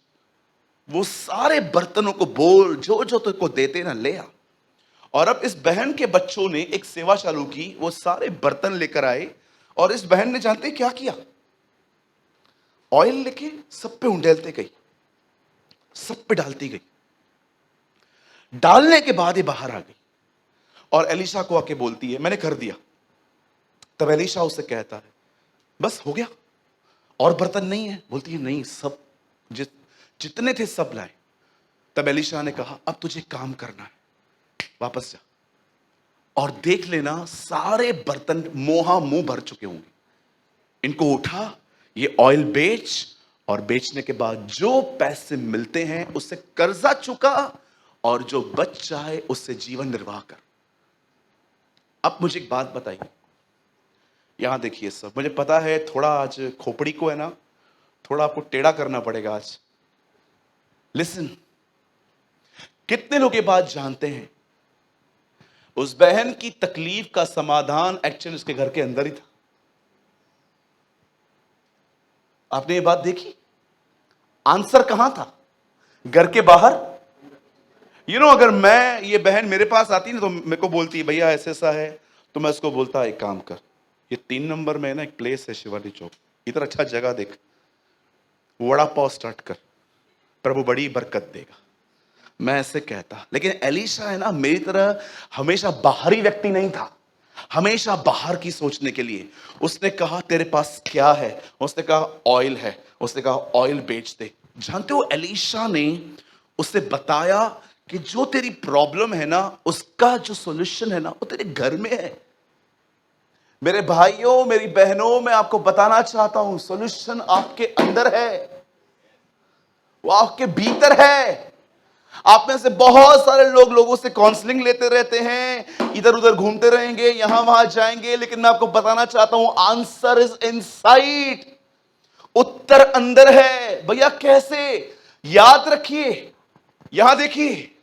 वो सारे बर्तनों को बोल जो जो तुझको देते ना ले आ। और अब इस बहन के बच्चों ने एक सेवा चालू की, वो सारे बर्तन लेकर आए और इस बहन ने जानते हैं क्या किया? ऑयल लेके सब पे उंडेलते गई, सब पे डालती गई। डालने के बाद ये बाहर आ गई और एलीशा को आके बोलती है मैंने कर दिया। तब एलीशा उससे कहता है बस हो गया, और बर्तन नहीं है? बोलती है नहीं, सब जितने थे सब लाए। तब एलीशा ने कहा अब तुझे काम करना है, वापस जा और देख लेना सारे बर्तन मोहा मुंह भर चुके होंगे। इनको उठा, ये ऑयल बेच, और बेचने के बाद जो पैसे मिलते हैं उससे कर्जा चुका, और जो बच जाए उससे जीवन निर्वाह कर। अब मुझे एक बात बताइए, यहां देखिए सब, मुझे पता है थोड़ा आज खोपड़ी को है ना, थोड़ा आपको टेढ़ा करना पड़ेगा आज। लिसन, कितने लोग ये बात जानते हैं उस बहन की तकलीफ का समाधान एक्चुअली उसके घर के अंदर ही था? आपने ये बात देखी? आंसर कहां था? घर के बाहर। अगर मैं, ये बहन मेरे पास आती ना तो मेरे को बोलती भैया ऐसा ऐसा है, तो मैं उसको बोलता एक काम कर, ये 3 नंबर में ना एक प्लेस है शिवाली चौक, इधर अच्छा जगह देख, वड़ा पाव स्टार्ट कर, प्रभु बड़ी बरकत देगा। मैं ऐसे कहता। लेकिन एलीशा है ना मेरी तरह हमेशा बाहरी व्यक्ति नहीं था, हमेशा बाहर की सोचने के लिए। उसने कहा तेरे पास क्या है? उसने कहा ऑयल है। उसने कहा ऑयल बेच दे। जानते हो एलीशा ने उसे बताया कि जो तेरी प्रॉब्लम है ना उसका जो सॉल्यूशन है ना वो तेरे घर में है। मेरे भाइयों मेरी बहनों, मैं आपको बताना चाहता हूं सॉल्यूशन आपके अंदर है, वो आपके भीतर है। आप में से बहुत सारे लोग लोगों से काउंसलिंग लेते रहते हैं, इधर उधर घूमते रहेंगे, यहां वहां जाएंगे, लेकिन मैं आपको बताना चाहता हूं आंसर इज इनसाइड, उत्तर अंदर है। भैया कैसे? याद रखिए, यहां देखिए,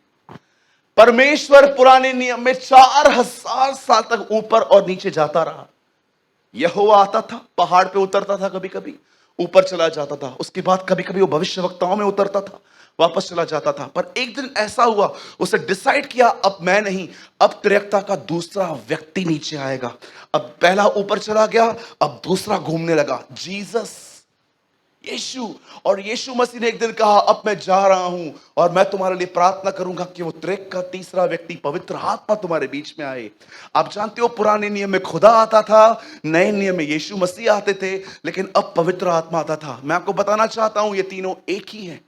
परमेश्वर पुराने नियम में 4000 साल तक ऊपर और नीचे जाता रहा। यहोवा आता था, पहाड़ पे उतरता था, कभी कभी ऊपर चला जाता था, उसके बाद कभी कभी वो भविष्यवक्ताओं में उतरता था, वापस चला जाता था। पर एक दिन ऐसा हुआ, उसे डिसाइड किया अब मैं नहीं, अब त्रिएकता का दूसरा व्यक्ति नीचे आएगा। अब पहला ऊपर चला गया, अब दूसरा घूमने लगा, जीसस, यीशु। और यीशु मसीह ने एक दिन कहा अब मैं जा रहा हूं और मैं तुम्हारे लिए प्रार्थना करूंगा कि वो त्रिएक का तीसरा व्यक्ति पवित्र आत्मा तुम्हारे बीच में आए। आप जानते हो पुराने नियम में खुदा आता था, नए नियम में यीशु मसीह आते थे, लेकिन अब पवित्र आत्मा आता था। मैं आपको बताना चाहता हूं ये तीनों एक ही हैं,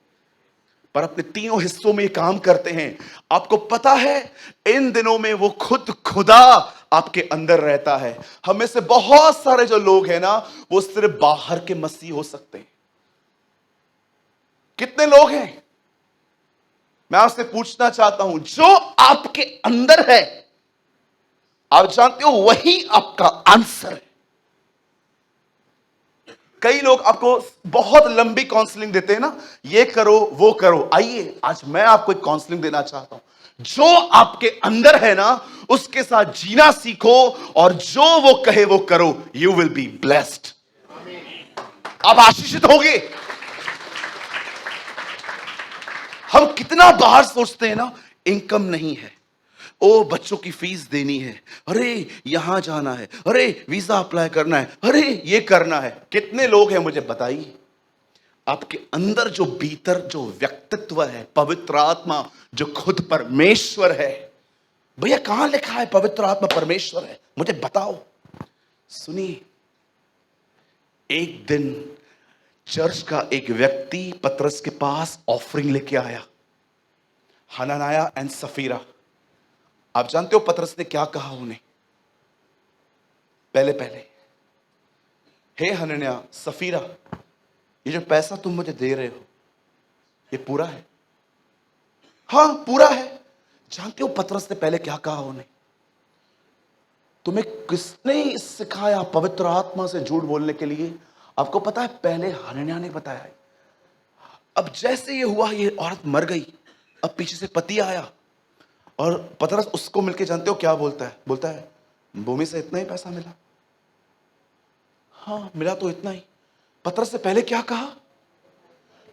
पर अपने तीनों हिस्सों में काम करते हैं। आपको पता है इन दिनों में वो खुद खुदा आपके अंदर रहता है। हमें से बहुत सारे जो लोग हैं ना वो सिर्फ बाहर के मसीह हो सकते हैं। कितने लोग हैं? मैं आपसे पूछना चाहता हूं, जो आपके अंदर है आप जानते हो वही आपका आंसर है। कई लोग आपको बहुत लंबी काउंसलिंग देते हैं ना, ये करो वो करो। आइए आज मैं आपको एक काउंसलिंग देना चाहता हूं। जो आपके अंदर है ना, उसके साथ जीना सीखो और जो वो कहे वो करो। यू विल बी ब्लेस्ड, आप आशीषित होगे। हम कितना बाहर सोचते हैं ना, इनकम नहीं है, ओ बच्चों की फीस देनी है, अरे यहां जाना है, अरे वीजा अप्लाई करना है, अरे ये करना है। कितने लोग हैं मुझे बताइए, आपके अंदर जो भीतर जो व्यक्तित्व है, पवित्र आत्मा जो खुद परमेश्वर है। भैया कहां लिखा है पवित्र आत्मा परमेश्वर है? मुझे बताओ। सुनिए, एक दिन चर्च का एक व्यक्ति पतरस के पास ऑफरिंग लेके आया, हनन्याह एंड सफीरा। आप जानते हो पतरस ने क्या कहा उन्हें? पहले हे हनन्याह सफीरा, ये जो पैसा तुम मुझे दे रहे हो ये पूरा है? हां पूरा है। जानते हो पतरस ने पहले क्या कहा उन्हें? तुम्हें किसने सिखाया पवित्र आत्मा से झूठ बोलने के लिए? आपको पता है पहले हनन्याह ने बताया है। अब जैसे ये हुआ, ये औरत मर गई, अब पीछे से पति आया और पतरस उसको मिलके जानते हो क्या बोलता है? बोलता है भूमि से इतना ही पैसा मिला। हाँ मिला तो इतना ही। पतरस से पहले क्या कहा?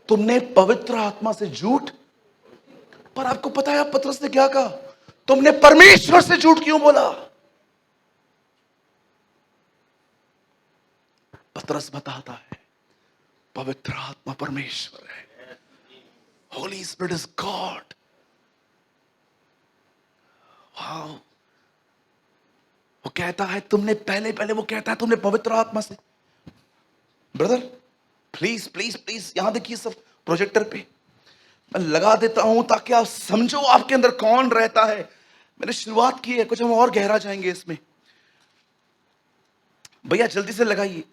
तुमने पवित्र आत्मा से झूठ। पर आपको पता है पतरस ने क्या कहा? तुमने परमेश्वर से झूठ क्यों बोला? पतरस बताता है पवित्र आत्मा परमेश्वर है, Holi spirit is God. Wow, वो कहता है तुमने पहले वो कहता है तुमने पवित्र आत्मा से। ब्रदर प्लीज प्लीज प्लीज यहां देखिए सब प्रोजेक्टर पे मैं लगा देता हूं ताकि आप समझो आपके अंदर कौन रहता है। मैंने शुरुआत की है, कुछ हम और गहरा जाएंगे इसमें। भैया जल्दी से लगाइए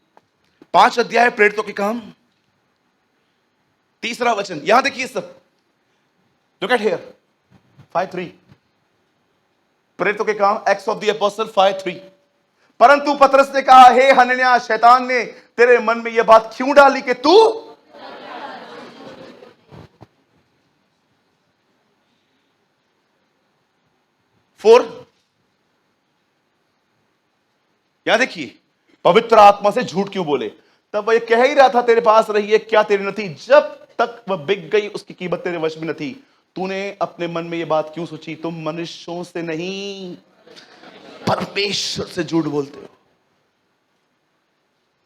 5 अध्याय प्रेरितों के काम, 3 वचन। यहां देखिए सब, लुक एट हियर 5:3 प्रेरितों के काम, एक्ट्स ऑफ द एपोस्टल 5:3। परंतु पतरस ने कहा, हे हनन्याह, शैतान ने तेरे मन में यह बात क्यों डाली कि तू 4 यहां देखिए पवित्र आत्मा से झूठ क्यों बोले? तब वह कह ही रहा था तेरे पास रही है क्या तेरी न थी, जब तक वह बिक गई उसकी कीमत तेरे वश में न थी। तूने अपने मन में यह बात क्यों सोची? तुम मनुष्यों से नहीं परमेश्वर से झूठ बोलते हो।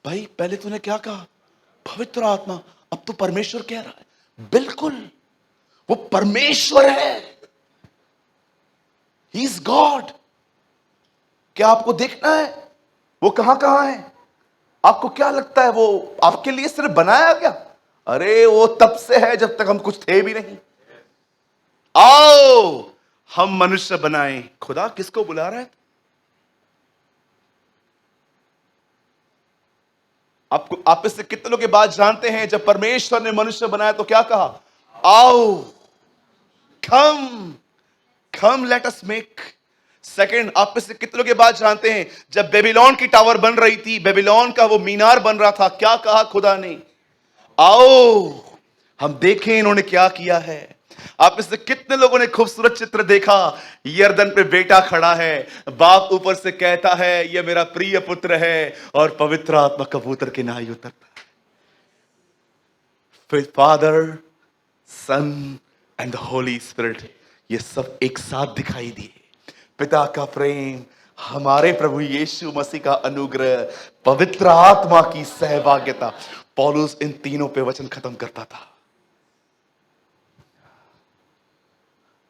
भाई पहले तूने क्या कहा? पवित्र आत्मा। अब तो परमेश्वर कह रहा है। बिल्कुल वो परमेश्वर है, ही इज गॉड। क्या आपको देखना है वो कहां है? आपको क्या लगता है वो आपके लिए सिर्फ बनाया क्या? अरे वो तब से है जब तक हम कुछ थे भी नहीं। आओ हम मनुष्य बनाएं। खुदा किसको बुला रहा है? आप इससे कितने लोग ये बात जानते हैं? जब परमेश्वर ने मनुष्य बनाया तो क्या कहा? आओ कम लेट अस मेक। सेकंड, आप इससे कितने लोग ये बात जानते हैं? जब बेबीलोन की टावर बन रही थी, बेबीलोन का वो मीनार बन रहा था, क्या कहा खुदा ने? आओ हम देखें इन्होंने क्या किया है। आप इससे कितने लोगों ने खूबसूरत चित्र देखा? यरदन पे बेटा खड़ा है, बाप ऊपर से कहता है यह मेरा प्रिय पुत्र है, और पवित्र आत्मा कबूतर के नाई उतरता है। फिर Father, Son and the Holy Spirit, ये सब एक साथ दिखाई दिए। पिता का प्रेम, हमारे प्रभु यीशु मसीह का अनुग्रह, पवित्र आत्मा की सहभागिता। पौलुस इन तीनों पे वचन खत्म करता था।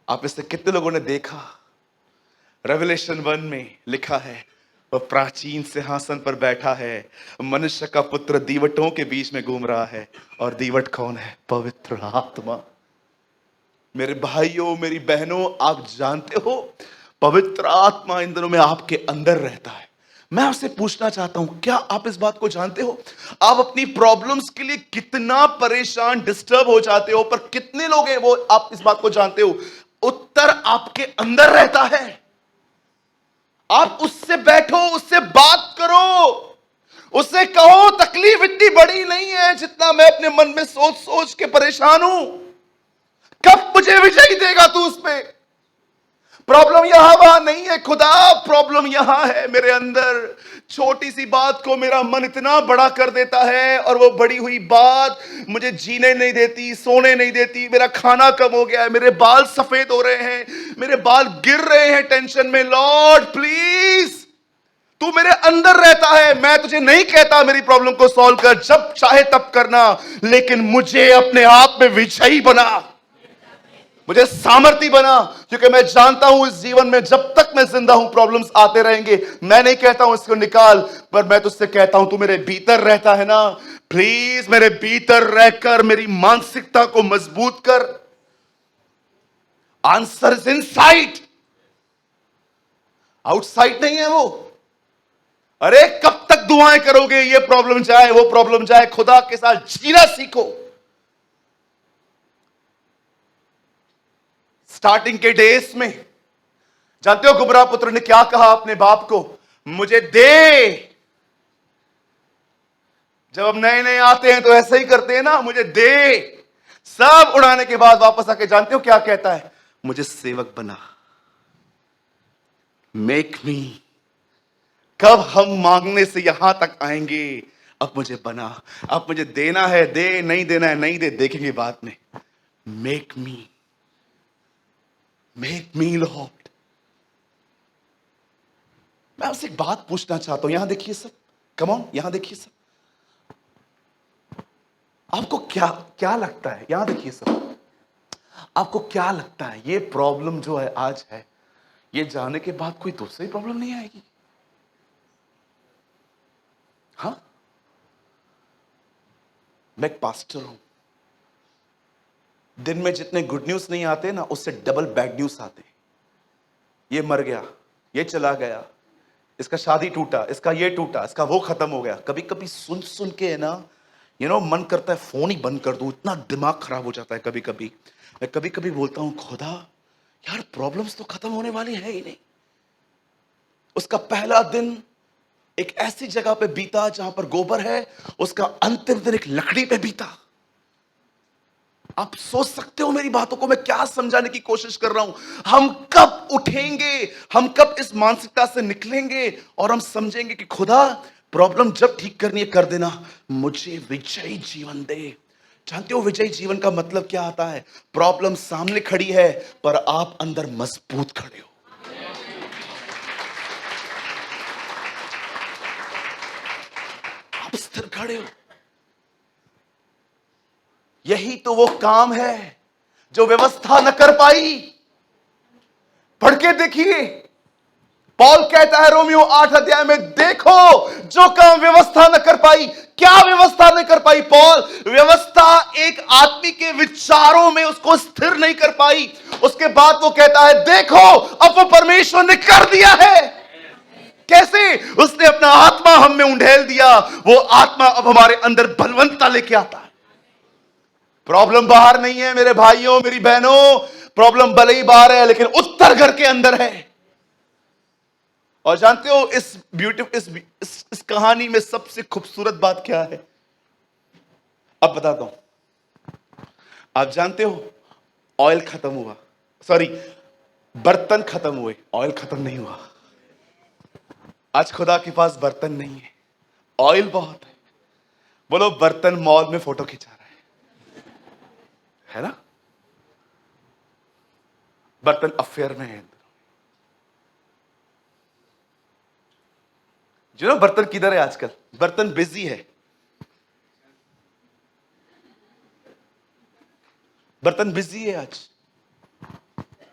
आप इससे कितने लोगों ने देखा? रेवलेशन 1 में लिखा है वह प्राचीन सिंहासन पर बैठा है, मनुष्य का पुत्र दीवटों के बीच में घूम रहा है। और दीवट कौन है? पवित्र आत्मा। मेरे भाइयों मेरी बहनों, आप जानते हो पवित्र आत्मा इन दिनों में आपके अंदर रहता है। मैं आपसे पूछना चाहता हूं, क्या आप इस बात को जानते हो? आप अपनी प्रॉब्लम्स के लिए कितना परेशान, डिस्टर्ब हो जाते हो, पर कितने लोग हैं वो आप इस बात को जानते हो? उत्तर आपके अंदर रहता है। आप उससे बैठो, उससे बात करो, उससे कहो तकलीफ इतनी बड़ी जितना मैं अपने मन में सोच सोच के परेशान हूं, कब मुझे विजयी देगा तू उस पे? प्रॉब्लम यहां वहां नहीं है खुदा, प्रॉब्लम यहां है मेरे अंदर। छोटी सी बात को मेरा मन इतना बड़ा कर देता है, और वो बड़ी हुई बात मुझे जीने नहीं देती, सोने नहीं देती। मेरा खाना कम हो गया है, मेरे बाल सफेद हो रहे हैं, मेरे बाल गिर रहे हैं टेंशन में। लॉर्ड प्लीज, तू मेरे अंदर रहता है। मैं तुझे नहीं कहता मेरी प्रॉब्लम को सॉल्व कर, जब चाहे तब करना, लेकिन मुझे अपने आप में विजयी बना, मुझे सामर्थी बना, क्योंकि मैं जानता हूं इस जीवन में जब तक मैं जिंदा हूं प्रॉब्लम्स आते रहेंगे। मैं नहीं कहता हूं इसको निकाल, पर मैं तुझसे कहता हूं तू मेरे भीतर रहता है ना, प्लीज मेरे भीतर रहकर मेरी मानसिकता को मजबूत कर। आंसर इज इनसाइड, आउटसाइड नहीं है वो। अरे कब तक दुआएं करोगे? ये प्रॉब्लम जाए, वो प्रॉब्लम जाए। खुदा के साथ जीना सीखो। स्टार्टिंग के डेज में जानते हो गुमराह पुत्र ने क्या कहा अपने बाप को? मुझे दे। जब हम नए नए आते हैं तो ऐसे ही करते हैं ना, मुझे दे। सब उड़ाने के बाद वापस आके जानते हो क्या कहता है? मुझे सेवक बना, मेक मी। कब हम मांगने से यहां तक आएंगे? अब मुझे बना, अब मुझे देना है दे, नहीं देना है नहीं दे, देखेंगे बाद में। Make me, make me Lord. मैं आपसे एक बात पूछना चाहता हूं, यहां देखिए सब, कम ऑन, यहां देखिए सब। आपको क्या क्या लगता है? यहां देखिए सब, आपको क्या लगता है ये प्रॉब्लम जो है आज है, ये जाने के बाद कोई दूसरी प्रॉब्लम नहीं आएगी? हाँ, मैं एक पास्टर हूं। दिन में जितने गुड न्यूज नहीं आते ना, उससे डबल बैड न्यूज आते। ये मर गया, ये चला गया, इसका शादी टूटा, इसका ये टूटा, इसका वो खत्म हो गया। कभी कभी सुन सुन के है ना, मन करता है फोन ही बंद कर दूं, इतना दिमाग खराब हो जाता है कभी कभी। मैं कभी कभी बोलता हूं खुदा यार, प्रॉब्लम्स तो खत्म होने वाली है ही नहीं। उसका पहला दिन एक ऐसी जगह पे बीता जहां पर गोबर है, उसका अंतिम दिन एक लकड़ी पे बीता। आप सोच सकते हो मेरी बातों को मैं क्या समझाने की कोशिश कर रहा हूं? हम कब उठेंगे, हम कब इस मानसिकता से निकलेंगे और हम समझेंगे कि खुदा प्रॉब्लम जब ठीक करनी है कर देना, मुझे विजयी जीवन दे। जानते हो विजयी जीवन का मतलब क्या आता है? प्रॉब्लम सामने खड़ी है पर आप अंदर मजबूत खड़े हो। आप स्थिर खड़े हो। यही तो वो काम है जो व्यवस्था न कर पाई। पढ़ के देखिए, पॉल कहता है रोमियो 8 अध्याय में, देखो जो काम व्यवस्था न कर पाई। क्या व्यवस्था नहीं कर पाई पॉल? व्यवस्था एक आदमी के विचारों में उसको स्थिर नहीं कर पाई। उसके बाद वो कहता है देखो अब वो परमेश्वर ने कर दिया है। कैसे? उसने अपना आत्मा हम में उंडेल दिया। वो आत्मा अब हमारे अंदर बलवंतता लेके आता है। प्रॉब्लम बाहर नहीं है मेरे भाइयों मेरी बहनों, प्रॉब्लम भले ही बाहर है लेकिन उत्तर घर के अंदर है। और जानते हो इस कहानी में सबसे खूबसूरत बात क्या है? अब बताता हूं। आप जानते हो ऑयल खत्म हुआ, सॉरी बर्तन खत्म हुए, ऑयल खत्म नहीं हुआ। आज खुदा के पास बर्तन नहीं है, ऑयल बहुत है। बोलो बर्तन मॉल में फोटो खिंचा रहा है ना? बर्तन अफेयर में है। जो ना बर्तन किधर है आजकल? बर्तन बिजी है। बर्तन बिजी है आज।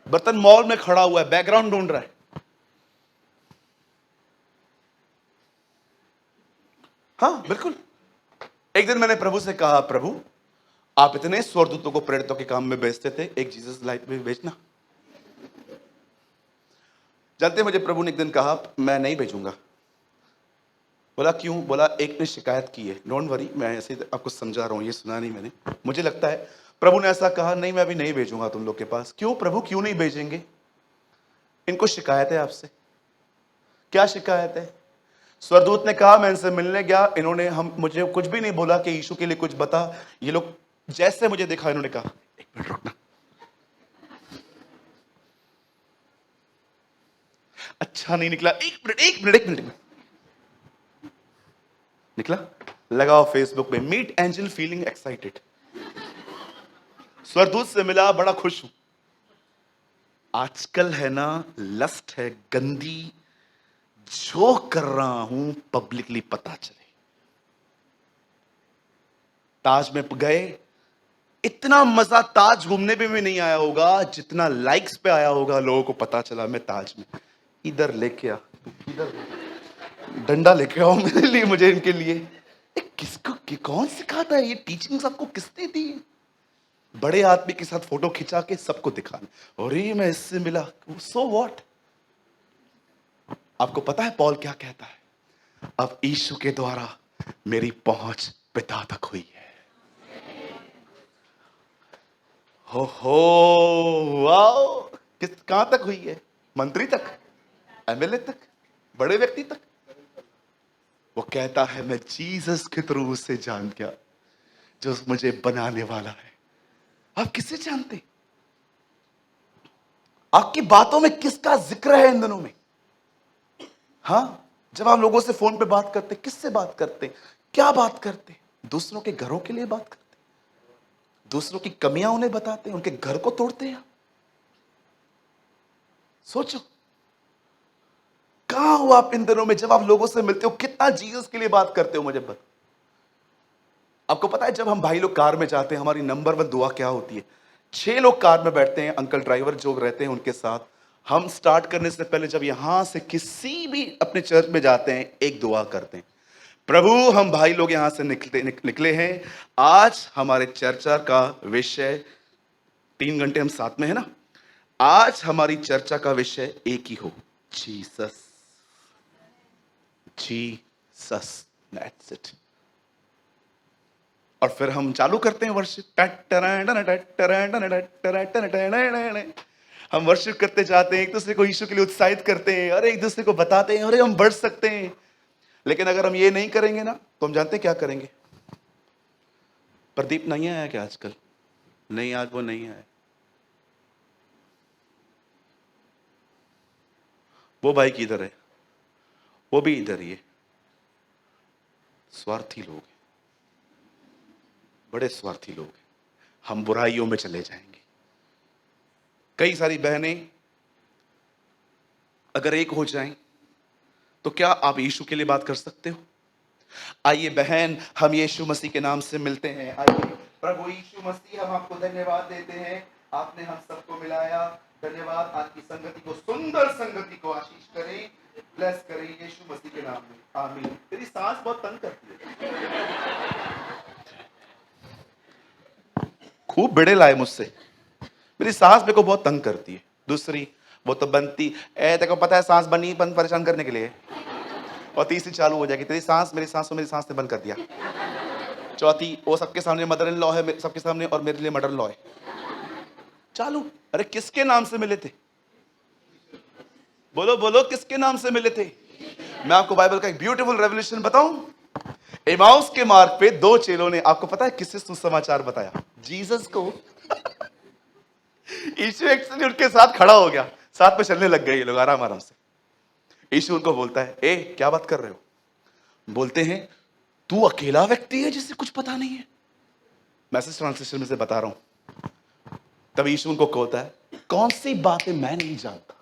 बर्तन मॉल में खड़ा हुआ है, बैकग्राउंड ढूंढ रहा है। हाँ बिल्कुल। एक दिन मैंने प्रभु से कहा, प्रभु आप इतने स्वर्गदूतों को प्रेरितों के काम में भेजते थे, एक जीसस लाइफ में भेजना। जानते मुझे प्रभु ने एक दिन कहा मैं नहीं भेजूंगा। बोला क्यों? बोला एक ने शिकायत की है। डोंट वरी, मैं ऐसे ही आपको समझा रहा हूं, ये सुना नहीं मैंने। मुझे लगता है प्रभु ने ऐसा कहा, नहीं मैं अभी नहीं भेजूंगा तुम लोग के पास। क्यों प्रभु, क्यों नहीं भेजेंगे? इनको शिकायत है आपसे। क्या शिकायत है? स्वर्गदूत ने कहा, मैं इनसे मिलने गया, इन्होंने हम मुझे कुछ भी नहीं बोला कि यीशु के लिए कुछ बता। ये लोग जैसे मुझे देखा, इन्होंने कहा, एक मिनट रुकना, अच्छा नहीं निकला, एक मिनट निकला, लगाओ फेसबुक पे, मीट एंजल फीलिंग एक्साइटेड। स्वर्गदूत से मिला, बड़ा खुश हूं। आजकल है ना, लस्ट है गंदी, जो कर रहा हूं पब्लिकली पता चले। ताज में गए, इतना मजा ताज घूमने पे भी नहीं आया होगा जितना लाइक्स पे आया होगा। लोगों को पता चला मैं ताज में। इधर लेके आ, इधर डंडा लेके आओ मेरे लिए, मुझे इनके लिए। किसको कौन सिखाता है ये टीचिंग? सबको किसने दी? बड़े आदमी के साथ फोटो खिंचा के सबको दिखाना, और ये मैं इससे मिला, सो व्हाट। आपको पता है पौल क्या कहता है? अब यीशु के द्वारा मेरी पहुंच पिता तक हुई है। हो वाओ, कहां तक हुई है? मंत्री तक, एमएलए तक, बड़े व्यक्ति तक। वो कहता है मैं जीसस के थ्रू उसे जान गया जो मुझे बनाने वाला है। आप किसे जानते? आपकी बातों में किसका जिक्र है इन दिनों में? हाँ, जब आप लोगों से फोन पे बात करते, किससे बात करते, क्या बात करते? दूसरों के घरों के लिए बात करते, दूसरों की कमियां उन्हें बताते हैं, उनके घर को तोड़ते हैं। सोचो, कहां हो आप इन दिनों में? जब आप लोगों से मिलते हो, कितना जीसस के लिए बात करते हो? मुझे बता। आपको पता है जब हम भाई लोग कार में जाते हैं, हमारी नंबर 1 दुआ क्या होती है? 6 लोग कार में बैठते हैं, अंकल ड्राइवर जो रहते हैं उनके साथ। हम स्टार्ट करने से पहले जब यहां से किसी भी अपने चर्च में जाते हैं, एक दुआ करते हैं, प्रभु हम भाई लोग यहां से निकले हैं, आज हमारे चर्चा का विषय, 3 घंटे हम साथ में है ना, आज हमारी चर्चा का विषय एक ही हो, जीसस, जीसस, दैट्स इट। और फिर हम चालू करते हैं वर्शिप। हम वर्शिप करते जाते हैं, एक दूसरे को यीशु के लिए उत्साहित करते हैं, और एक दूसरे को बताते हैं अरे हम बढ़ सकते हैं। लेकिन अगर हम ये नहीं करेंगे ना, तो हम जानते हैं क्या करेंगे? प्रदीप नहीं आया क्या आजकल? नहीं, आज वो नहीं आया। वो भाई किधर है? वो भी इधर ही है। स्वार्थी लोग हैं, बड़े स्वार्थी लोग हैं। हम बुराइयों में चले जाएंगे। कई सारी बहनें अगर एक हो जाएं, तो क्या आप यीशु के लिए बात कर सकते हो? आइए बहन, हम यीशु मसीह के नाम से मिलते हैं। आइए प्रभु यीशु मसीह, हम आपको धन्यवाद देते हैं, आपने हम सबको मिलाया। धन्यवाद, आपकी संगति को, सुंदर संगति को आशीष करें, ब्लेस करें यीशु मसीह के नाम में, आमीन। तेरी सांस बहुत तंग करती है। खूब बेड़े लाए मुझसे, मेरी सांस मेरे को बहुत तंग करती है। दूसरी, वो तो बनती तेरे को पता है सांस बनी परेशान करने के लिए, और तीसरी चालू हो जाएगी, तेरी सांस मेरी सांस को मेरी सांस ने बंद कर दिया। चौथी, वो सबके सामने मदर इन लॉ है, सबके सामने, और मेरे लिए मदर लॉ है। चालू। अरे किसके नाम से मिले थे? बोलो बोलो, किसके नाम से मिले थे? मैं आपको बाइबल का एक ब्यूटीफुल रेवल्यूशन बताऊं। एमाउस के मार्ग पे 2 चेलों ने, आपको पता है किससे सुसमाचार बताया? जीसस को। यीशु एक्चुअली उनके साथ खड़ा हो गया, साथ में चलने लग गए ये लोग आराम आराम से। यीशु उनको बोलता है, ए क्या बात कर रहे हो? बोलते हैं, तू अकेला व्यक्ति है जिससे कुछ पता नहीं है। मैसेज ट्रांसलेशन में से बता रहा हूं। तब यीशु उनको कहता है, कौन सी बातें मैं नहीं जानता।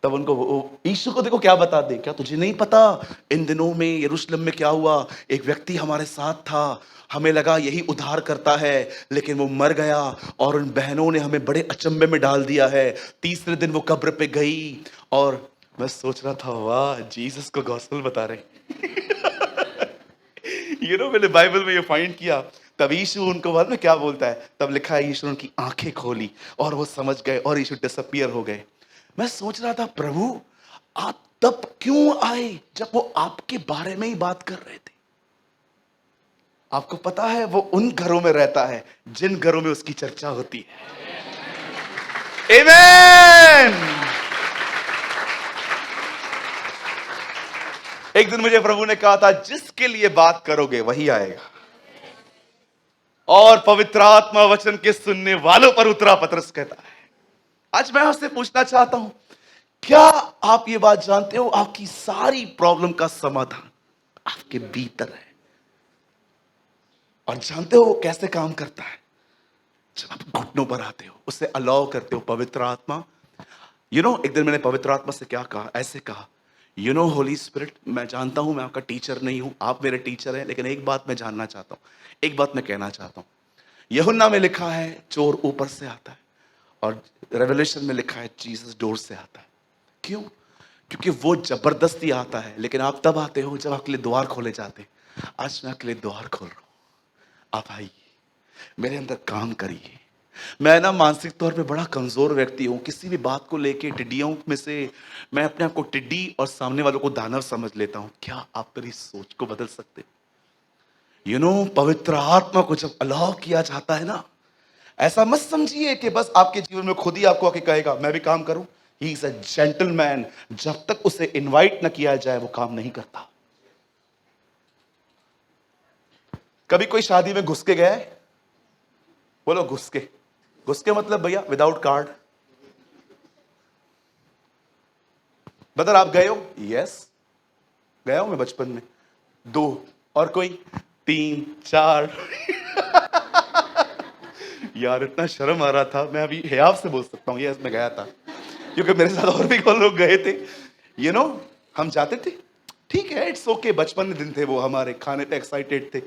तब उनको यीशु को देखो क्या बता दे, क्या तुझे नहीं पता इन दिनों में यरूशलेम में क्या हुआ? एक व्यक्ति हमारे साथ था, हमें लगा यही उद्धार करता है, लेकिन वो मर गया, और उन बहनों ने हमें बड़े अचंभे में डाल दिया है। तीसरे दिन वो कब्र पे गई, और मैं सोच रहा था वाह, जीसस को गॉस्पेल बता रहे। मैंने बाइबल में ये फाइंड किया। तब यीशु उनको बाद में क्या बोलता है? तब लिखा है यीशु उनकी आंखें खोली और वो समझ गए, और यीशु डिसअपीयर हो गए। मैं सोच रहा था, प्रभु आप तब क्यों आए जब वो आपके बारे में ही बात कर रहे थे? आपको पता है वो उन घरों में रहता है जिन घरों में उसकी चर्चा होती है। आमीन। एक दिन मुझे प्रभु ने कहा था, जिसके लिए बात करोगे वही आएगा। और पवित्र आत्मा वचन के सुनने वालों पर उतरा, पतरस कहता है। आज मैं आपसे पूछना चाहता हूं, क्या आप ये बात जानते हो, आपकी सारी प्रॉब्लम का समाधान आपके भीतर है? और जानते हो वो कैसे काम करता है? जब आप घुटनों पर आते हो, उससे अलाउ करते हो, पवित्र आत्मा। एक दिन मैंने पवित्र आत्मा से क्या कहा, ऐसे कहा, होली स्पिरिट, मैं जानता हूं मैं आपका टीचर नहीं हूं, आप मेरे टीचर हैं, लेकिन एक बात मैं जानना चाहता हूं, एक बात मैं कहना चाहता हूं। यूहन्ना में लिखा है चोर ऊपर से आता है, और रेवलेशन में लिखा है जीसस डोर से आता है। क्यों? क्योंकि वो जबरदस्ती आता है, लेकिन आप तब आते हो जब आपके लिए द्वार खोले जाते हैं। आज मैं आपके लिए द्वार खोल रहा हूं, आप आइए, मेरे अंदर काम करिए। मैं ना मानसिक तौर पे बड़ा कमजोर व्यक्ति हूं, किसी भी बात को लेके टिड्डियों में से मैं अपने आप को टिड्डी और सामने वालों को दानव समझ लेता हूं। क्या आप मेरी सोच को बदल सकते? पवित्र आत्मा को जब अलाउ किया जाता है ना, ऐसा मत समझिए कि बस आपके जीवन में खुद ही आपको आके कहेगा मैं भी काम करूं। He is a gentleman. जब तक उसे इनवाइट न किया जाए वो काम नहीं करता। कभी कोई शादी में घुस के गया है? बोलो घुस के। घुस के मतलब भैया विदाउट कार्ड। बदर आप गए हो? यस, गया हूं मैं बचपन में। 2 और कोई 3 4 यार इतना शर्म आ रहा था, मैं अभी हियाव से बोल सकता हूँ यस मैं गया था, क्योंकि मेरे साथ और भी कौन लोग गए थे। हम जाते थे, ठीक है, इट्स ओके, बचपन के दिन थे वो, हमारे खाने पे एक्साइटेड थे,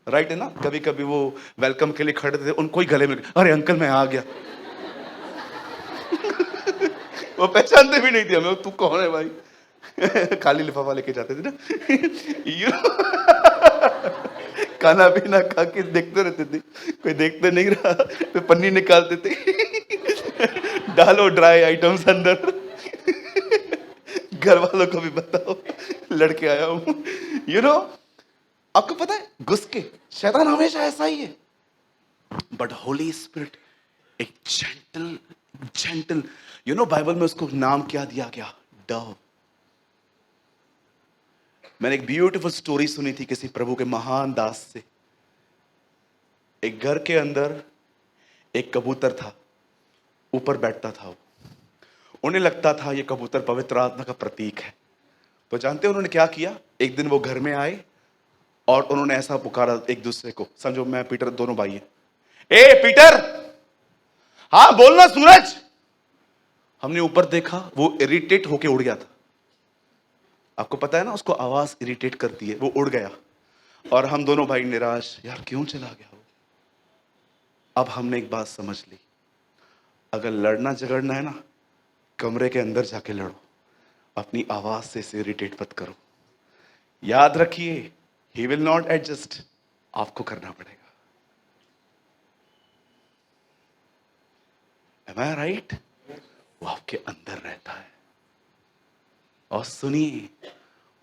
राइट है ना। कभी कभी वो वेलकम के लिए खड़े थे, उनको ही गले में, अरे अंकल मैं आ गया। वो पहचानते भी नहीं थे हमें, तू कौन है भाई। खाली लिफाफा लेके जाते थे ना। खाना पीना खा के देखते रहते थे, कोई देखते नहीं रहा तो पन्नी निकालते थे। डालो ड्राई आइटम्स अंदर। घर वालों को भी बताओ लड़के आया हूं। आपको पता है घुस के, शैतान हमेशा ऐसा ही है, बट होली स्पिरिट एक जेंटल बाइबल में उसको नाम क्या दिया गया? डव। मैंने एक ब्यूटीफुल स्टोरी सुनी थी किसी प्रभु के महान दास से। एक घर के अंदर एक कबूतर था, ऊपर बैठता था वो। उन्हें लगता था ये कबूतर पवित्र आत्मा का प्रतीक है। तो जानते हैं उन्होंने क्या किया? एक दिन वो घर में आए और उन्होंने ऐसा पुकारा एक दूसरे को, समझो मैं पीटर, दोनों भाई हैं। ए पीटर! हाँ बोलना सूरज। हमने ऊपर देखा, वो इरिटेट होके उड़ गया था। आपको पता है ना उसको आवाज इरिटेट करती है, वो उड़ गया। और हम दोनों भाई निराश, यार क्यों चला गया वो। अब हमने एक बात समझ ली, अगर लड़ना झगड़ना है ना, कमरे के अंदर जाके लड़ो, अपनी आवाज से इसे इरिटेट मत करो। याद रखिए, ही विल नॉट एडजस्ट, आपको करना पड़ेगा। Am I right? वो आपके अंदर रहता है। और सुनिए,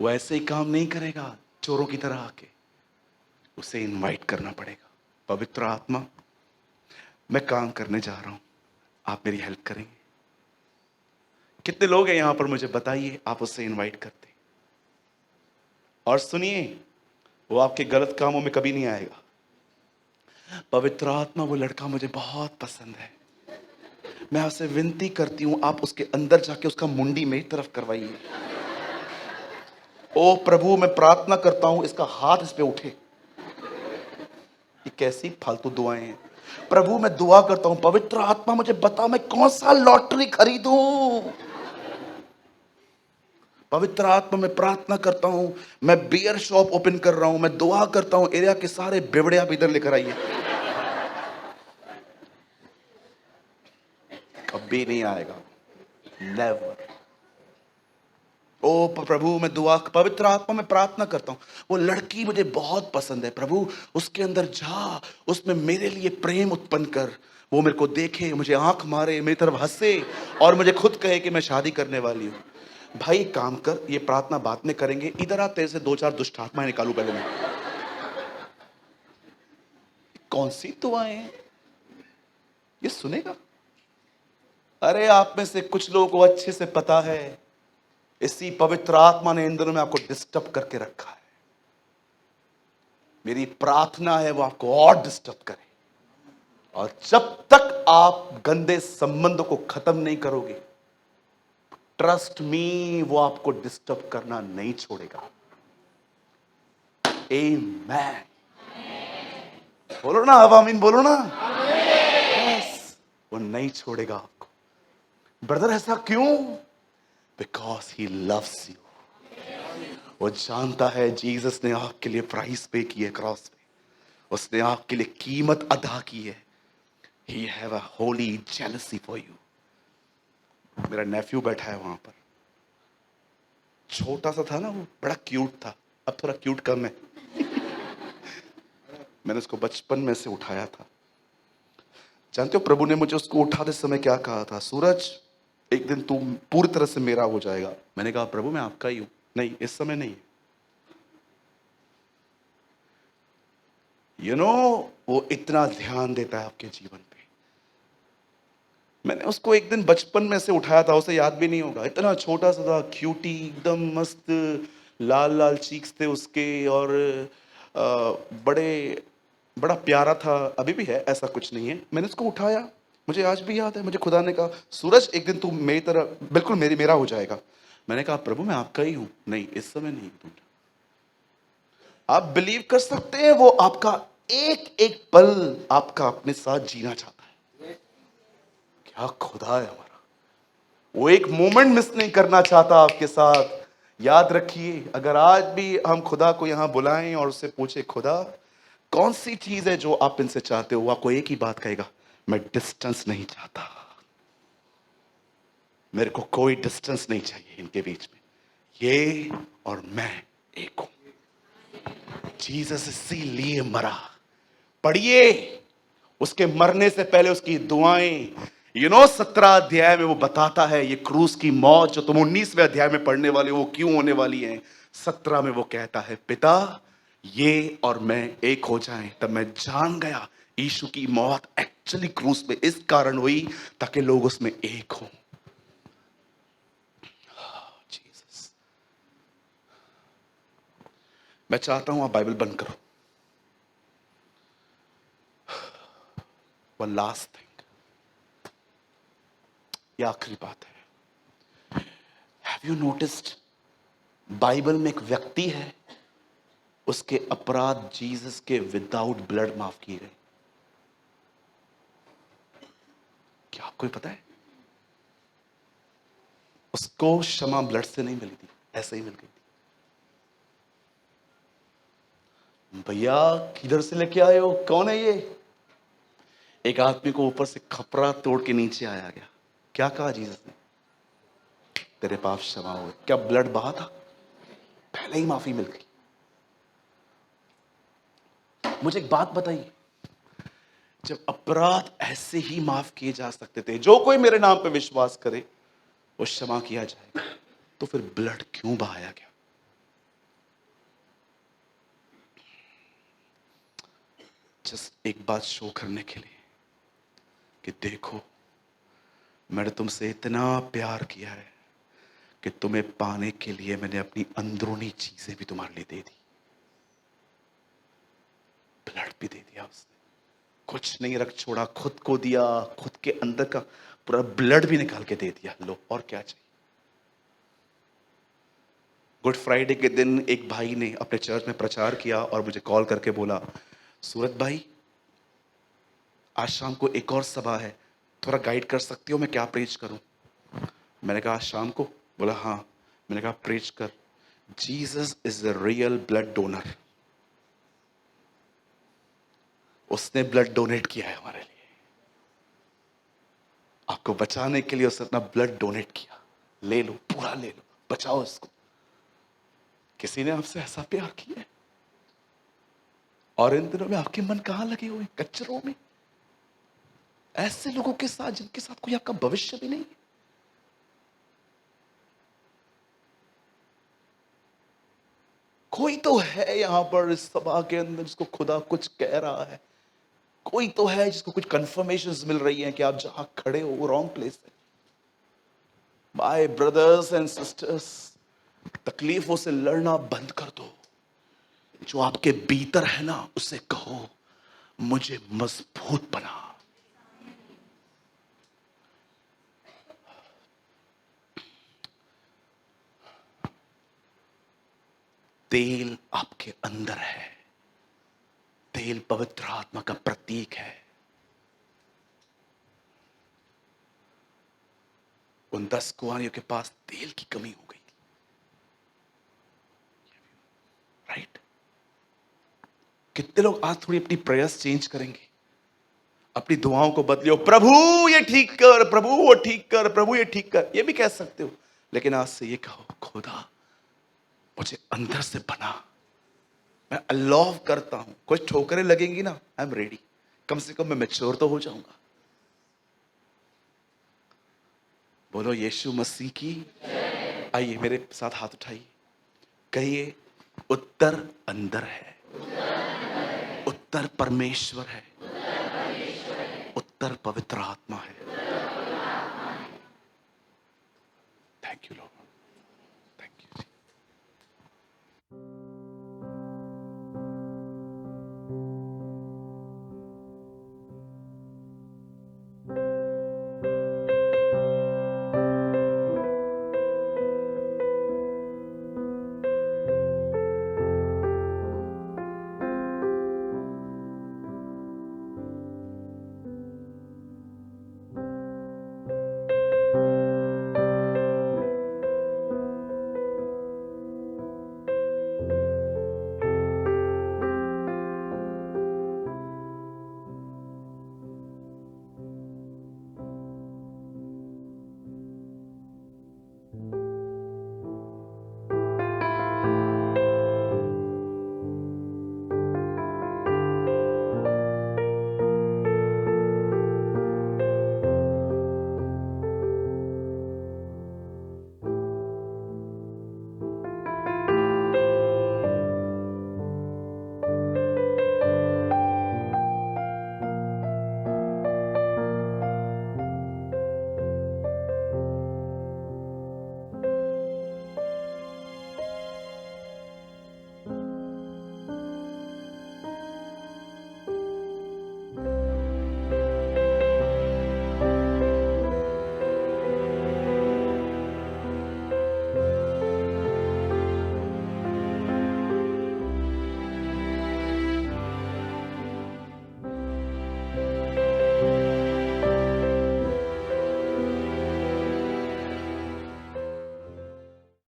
वो ऐसे ही काम नहीं करेगा चोरों की तरह आके, उसे इनवाइट करना पड़ेगा। पवित्र आत्मा, मैं काम करने जा रहा हूं, आप मेरी हेल्प करेंगे? कितने लोग हैं यहां पर, मुझे बताइए, आप उससे इनवाइट करते? और सुनिए, वो आपके गलत कामों में कभी नहीं आएगा। पवित्र आत्मा, वो लड़का मुझे बहुत पसंद है, मैं आपसे विनती करती हूं आप उसके अंदर जाके उसका मुंडी मेरी तरफ करवाइए। ओ प्रभु, मैं प्रार्थना करता हूं इसका हाथ इस पे उठे। ये कैसी फालतू दुआएं हैं। प्रभु मैं दुआ करता हूं, पवित्र आत्मा मुझे बता मैं कौन सा लॉटरी खरीदूं। पवित्र आत्मा मैं प्रार्थना करता हूं, मैं बियर शॉप ओपन कर रहा हूं, मैं दुआ करता हूं एरिया के सारे बेवड़े आप इधर लेकर आइए। कभी नहीं आएगा, नेवर। ओ प्रभु मैं दुआ, पवित्र आत्मा मैं प्रार्थना करता हूं, वो लड़की मुझे बहुत पसंद है प्रभु, उसके अंदर जा, उसमें मेरे लिए प्रेम उत्पन्न कर, वो मेरे को देखे, मुझे आंख मारे, मेरी तरफ हंसे और मुझे खुद कहे कि मैं शादी करने वाली हूं। भाई काम कर, ये प्रार्थना बाद में करेंगे, इधर आ, तेरे से 2-4 दुष्ट आत्माएं निकालू पहले मैं। कौन सी दुआएं हैं ये, सुनेगा? अरे आप में से कुछ लोगों को अच्छे से पता है इसी पवित्र आत्मा ने इन दिनों में आपको डिस्टर्ब करके रखा है। मेरी प्रार्थना है वो आपको और डिस्टर्ब करे, और जब तक आप गंदे संबंधों को खत्म नहीं करोगे, ट्रस्ट मी, वो आपको डिस्टर्ब करना नहीं छोड़ेगा। आमीन बोलो ना, अब आमीन बोलो ना। यस, वो नहीं छोड़ेगा आपको। ब्रदर ऐसा क्यों? Because he loves you. वो जानता है जीसस ने आपके लिए प्राइस पे की है क्रॉस पे, उसने आपके लिए कीमत अदा की है। He have a Holi jealousy for you. मेरा नेफ्यू बैठा है वहां पर, छोटा सा था ना, वो बड़ा क्यूट था, अब थोड़ा क्यूट कम है। मैंने उसको बचपन में से उठाया था। जानते हो प्रभु ने मुझे उसको उठाते समय क्या कहा था? सूरज, एक दिन तू पूरी तरह से मेरा हो जाएगा। मैंने कहा प्रभु मैं आपका ही हूं। नहीं, इस समय नहीं। वो इतना ध्यान देता है आपके जीवन पे। मैंने उसको एक दिन बचपन में से उठाया था, उसे याद भी नहीं होगा। इतना छोटा सा था, क्यूटी, एकदम मस्त, लाल लाल चीक्स थे उसके, और बड़ा प्यारा था। अभी भी है, ऐसा कुछ नहीं है। मैंने उसको उठाया, मुझे आज भी याद है, मुझे खुदा ने कहा सूरज एक दिन तू मेरी तरह बिल्कुल मेरा हो जाएगा। मैंने कहा प्रभु मैं आपका ही हूं। नहीं, इस समय नहीं। तुम आप बिलीव कर सकते हैं, वो आपका एक एक पल आपका अपने साथ जीना चाहता है। क्या खुदा है हमारा! वो एक मोमेंट मिस नहीं करना चाहता आपके साथ। याद रखिए, अगर आज भी हम खुदा को यहां बुलाएं और उससे पूछे खुदा कौन सी चीज है जो आप इनसे चाहते हो, वो आपको एक ही बात कहेगा, मैं डिस्टेंस नहीं चाहता। मेरे को कोई डिस्टेंस नहीं चाहिए इनके बीच में। ये और मैं एक हूं। जीसस इसीलिए मरा। पढ़िए, उसके मरने से पहले उसकी दुआएं 17 अध्याय में वो बताता है ये क्रूस की मौत जो तुम 19वें अध्याय में पढ़ने वाले हो वो क्यों होने वाली है। 17 में वो कहता है पिता ये और मैं एक हो जाएं। तब मैं जान गया यीशु की मौत एक्चुअली क्रूस पे इस कारण हुई ताकि लोग उसमें एक हों। जीसस, मैं चाहता हूं आप बाइबल बंद करो। वन लास्ट थिंग, ये आखिरी बात है। हैव यू नोटिस्ड, बाइबल में एक व्यक्ति है, उसके अपराध जीसस के विदाउट ब्लड माफ किए गए। क्या आपको पता है? उसको क्षमा ब्लड से नहीं मिली थी, ऐसे ही मिल गई थी। भैया किधर से लेके आए हो? कौन है ये? एक आदमी को ऊपर से खपरा तोड़ के नीचे आया गया। क्या कहा जीसस ने? तेरे पाप क्षमा हुए। क्या ब्लड बहा था? पहले ही माफी मिल गई। मुझे एक बात बताइए, जब अपराध ऐसे ही माफ किए जा सकते थे, जो कोई मेरे नाम पे विश्वास करे वो क्षमा किया जाएगा, तो फिर ब्लड क्यों बहाया गया? जस्ट एक बात शो करने के लिए कि देखो मैंने तुमसे इतना प्यार किया है कि तुम्हें पाने के लिए मैंने अपनी अंदरूनी चीजें भी तुम्हारे लिए दे दी। ब्लड भी दे दिया उसने, कुछ नहीं रख छोड़ा, खुद को दिया, खुद के अंदर का पूरा ब्लड भी निकाल के दे दिया। लो, और क्या चाहिए? गुड फ्राइडे के दिन एक भाई ने अपने चर्च में प्रचार किया और मुझे कॉल करके बोला सूरत भाई आज शाम को एक और सभा है, थोड़ा गाइड कर सकती हो मैं क्या प्रीच करूं? मैंने कहा आज शाम को? बोला हाँ। मैंने कहा प्रीच कर, Jesus is the real blood donor. उसने ब्लड डोनेट किया है हमारे लिए, आपको बचाने के लिए उसने अपना ब्लड डोनेट किया। ले लो, पूरा ले लो, बचाओ इसको। किसी ने आपसे ऐसा प्यार किया है? और इन दिनों में आपके मन कहां लगे हुए? कचरों में, ऐसे लोगों के साथ जिनके साथ कोई आपका भविष्य भी नहीं है। कोई तो है यहां पर इस सभा के अंदर जिसको खुदा कुछ कह रहा है, कोई तो है जिसको कुछ कंफर्मेशंस मिल रही हैं कि आप जहां खड़े हो वो रॉन्ग प्लेस है। माय ब्रदर्स एंड सिस्टर्स, तकलीफों से लड़ना बंद कर दो। जो आपके भीतर है ना, उससे कहो मुझे मजबूत बना। तेल आपके अंदर है। तेल पवित्र आत्मा का प्रतीक है। उन 10 कुआरियों के पास तेल की कमी हो गई थी, राइट? कितने लोग आज थोड़ी अपनी प्रेयर्स चेंज करेंगे, अपनी दुआओं को बदलियो, प्रभु ये ठीक कर, प्रभु वो ठीक कर, प्रभु ये ठीक कर, ये भी कह सकते हो, लेकिन आज से ये कहो खुदा मुझे अंदर से बना। मैं अल्लाह करता हूं, कुछ ठोकरें लगेंगी ना, आई एम रेडी, कम से कम मैं मैच्योर तो हो जाऊंगा। बोलो यीशु मसीह की। आइए मेरे साथ हाथ उठाइए, कहिए उत्तर अंदर है, उत्तर परमेश्वर है, उत्तर पवित्र आत्मा है।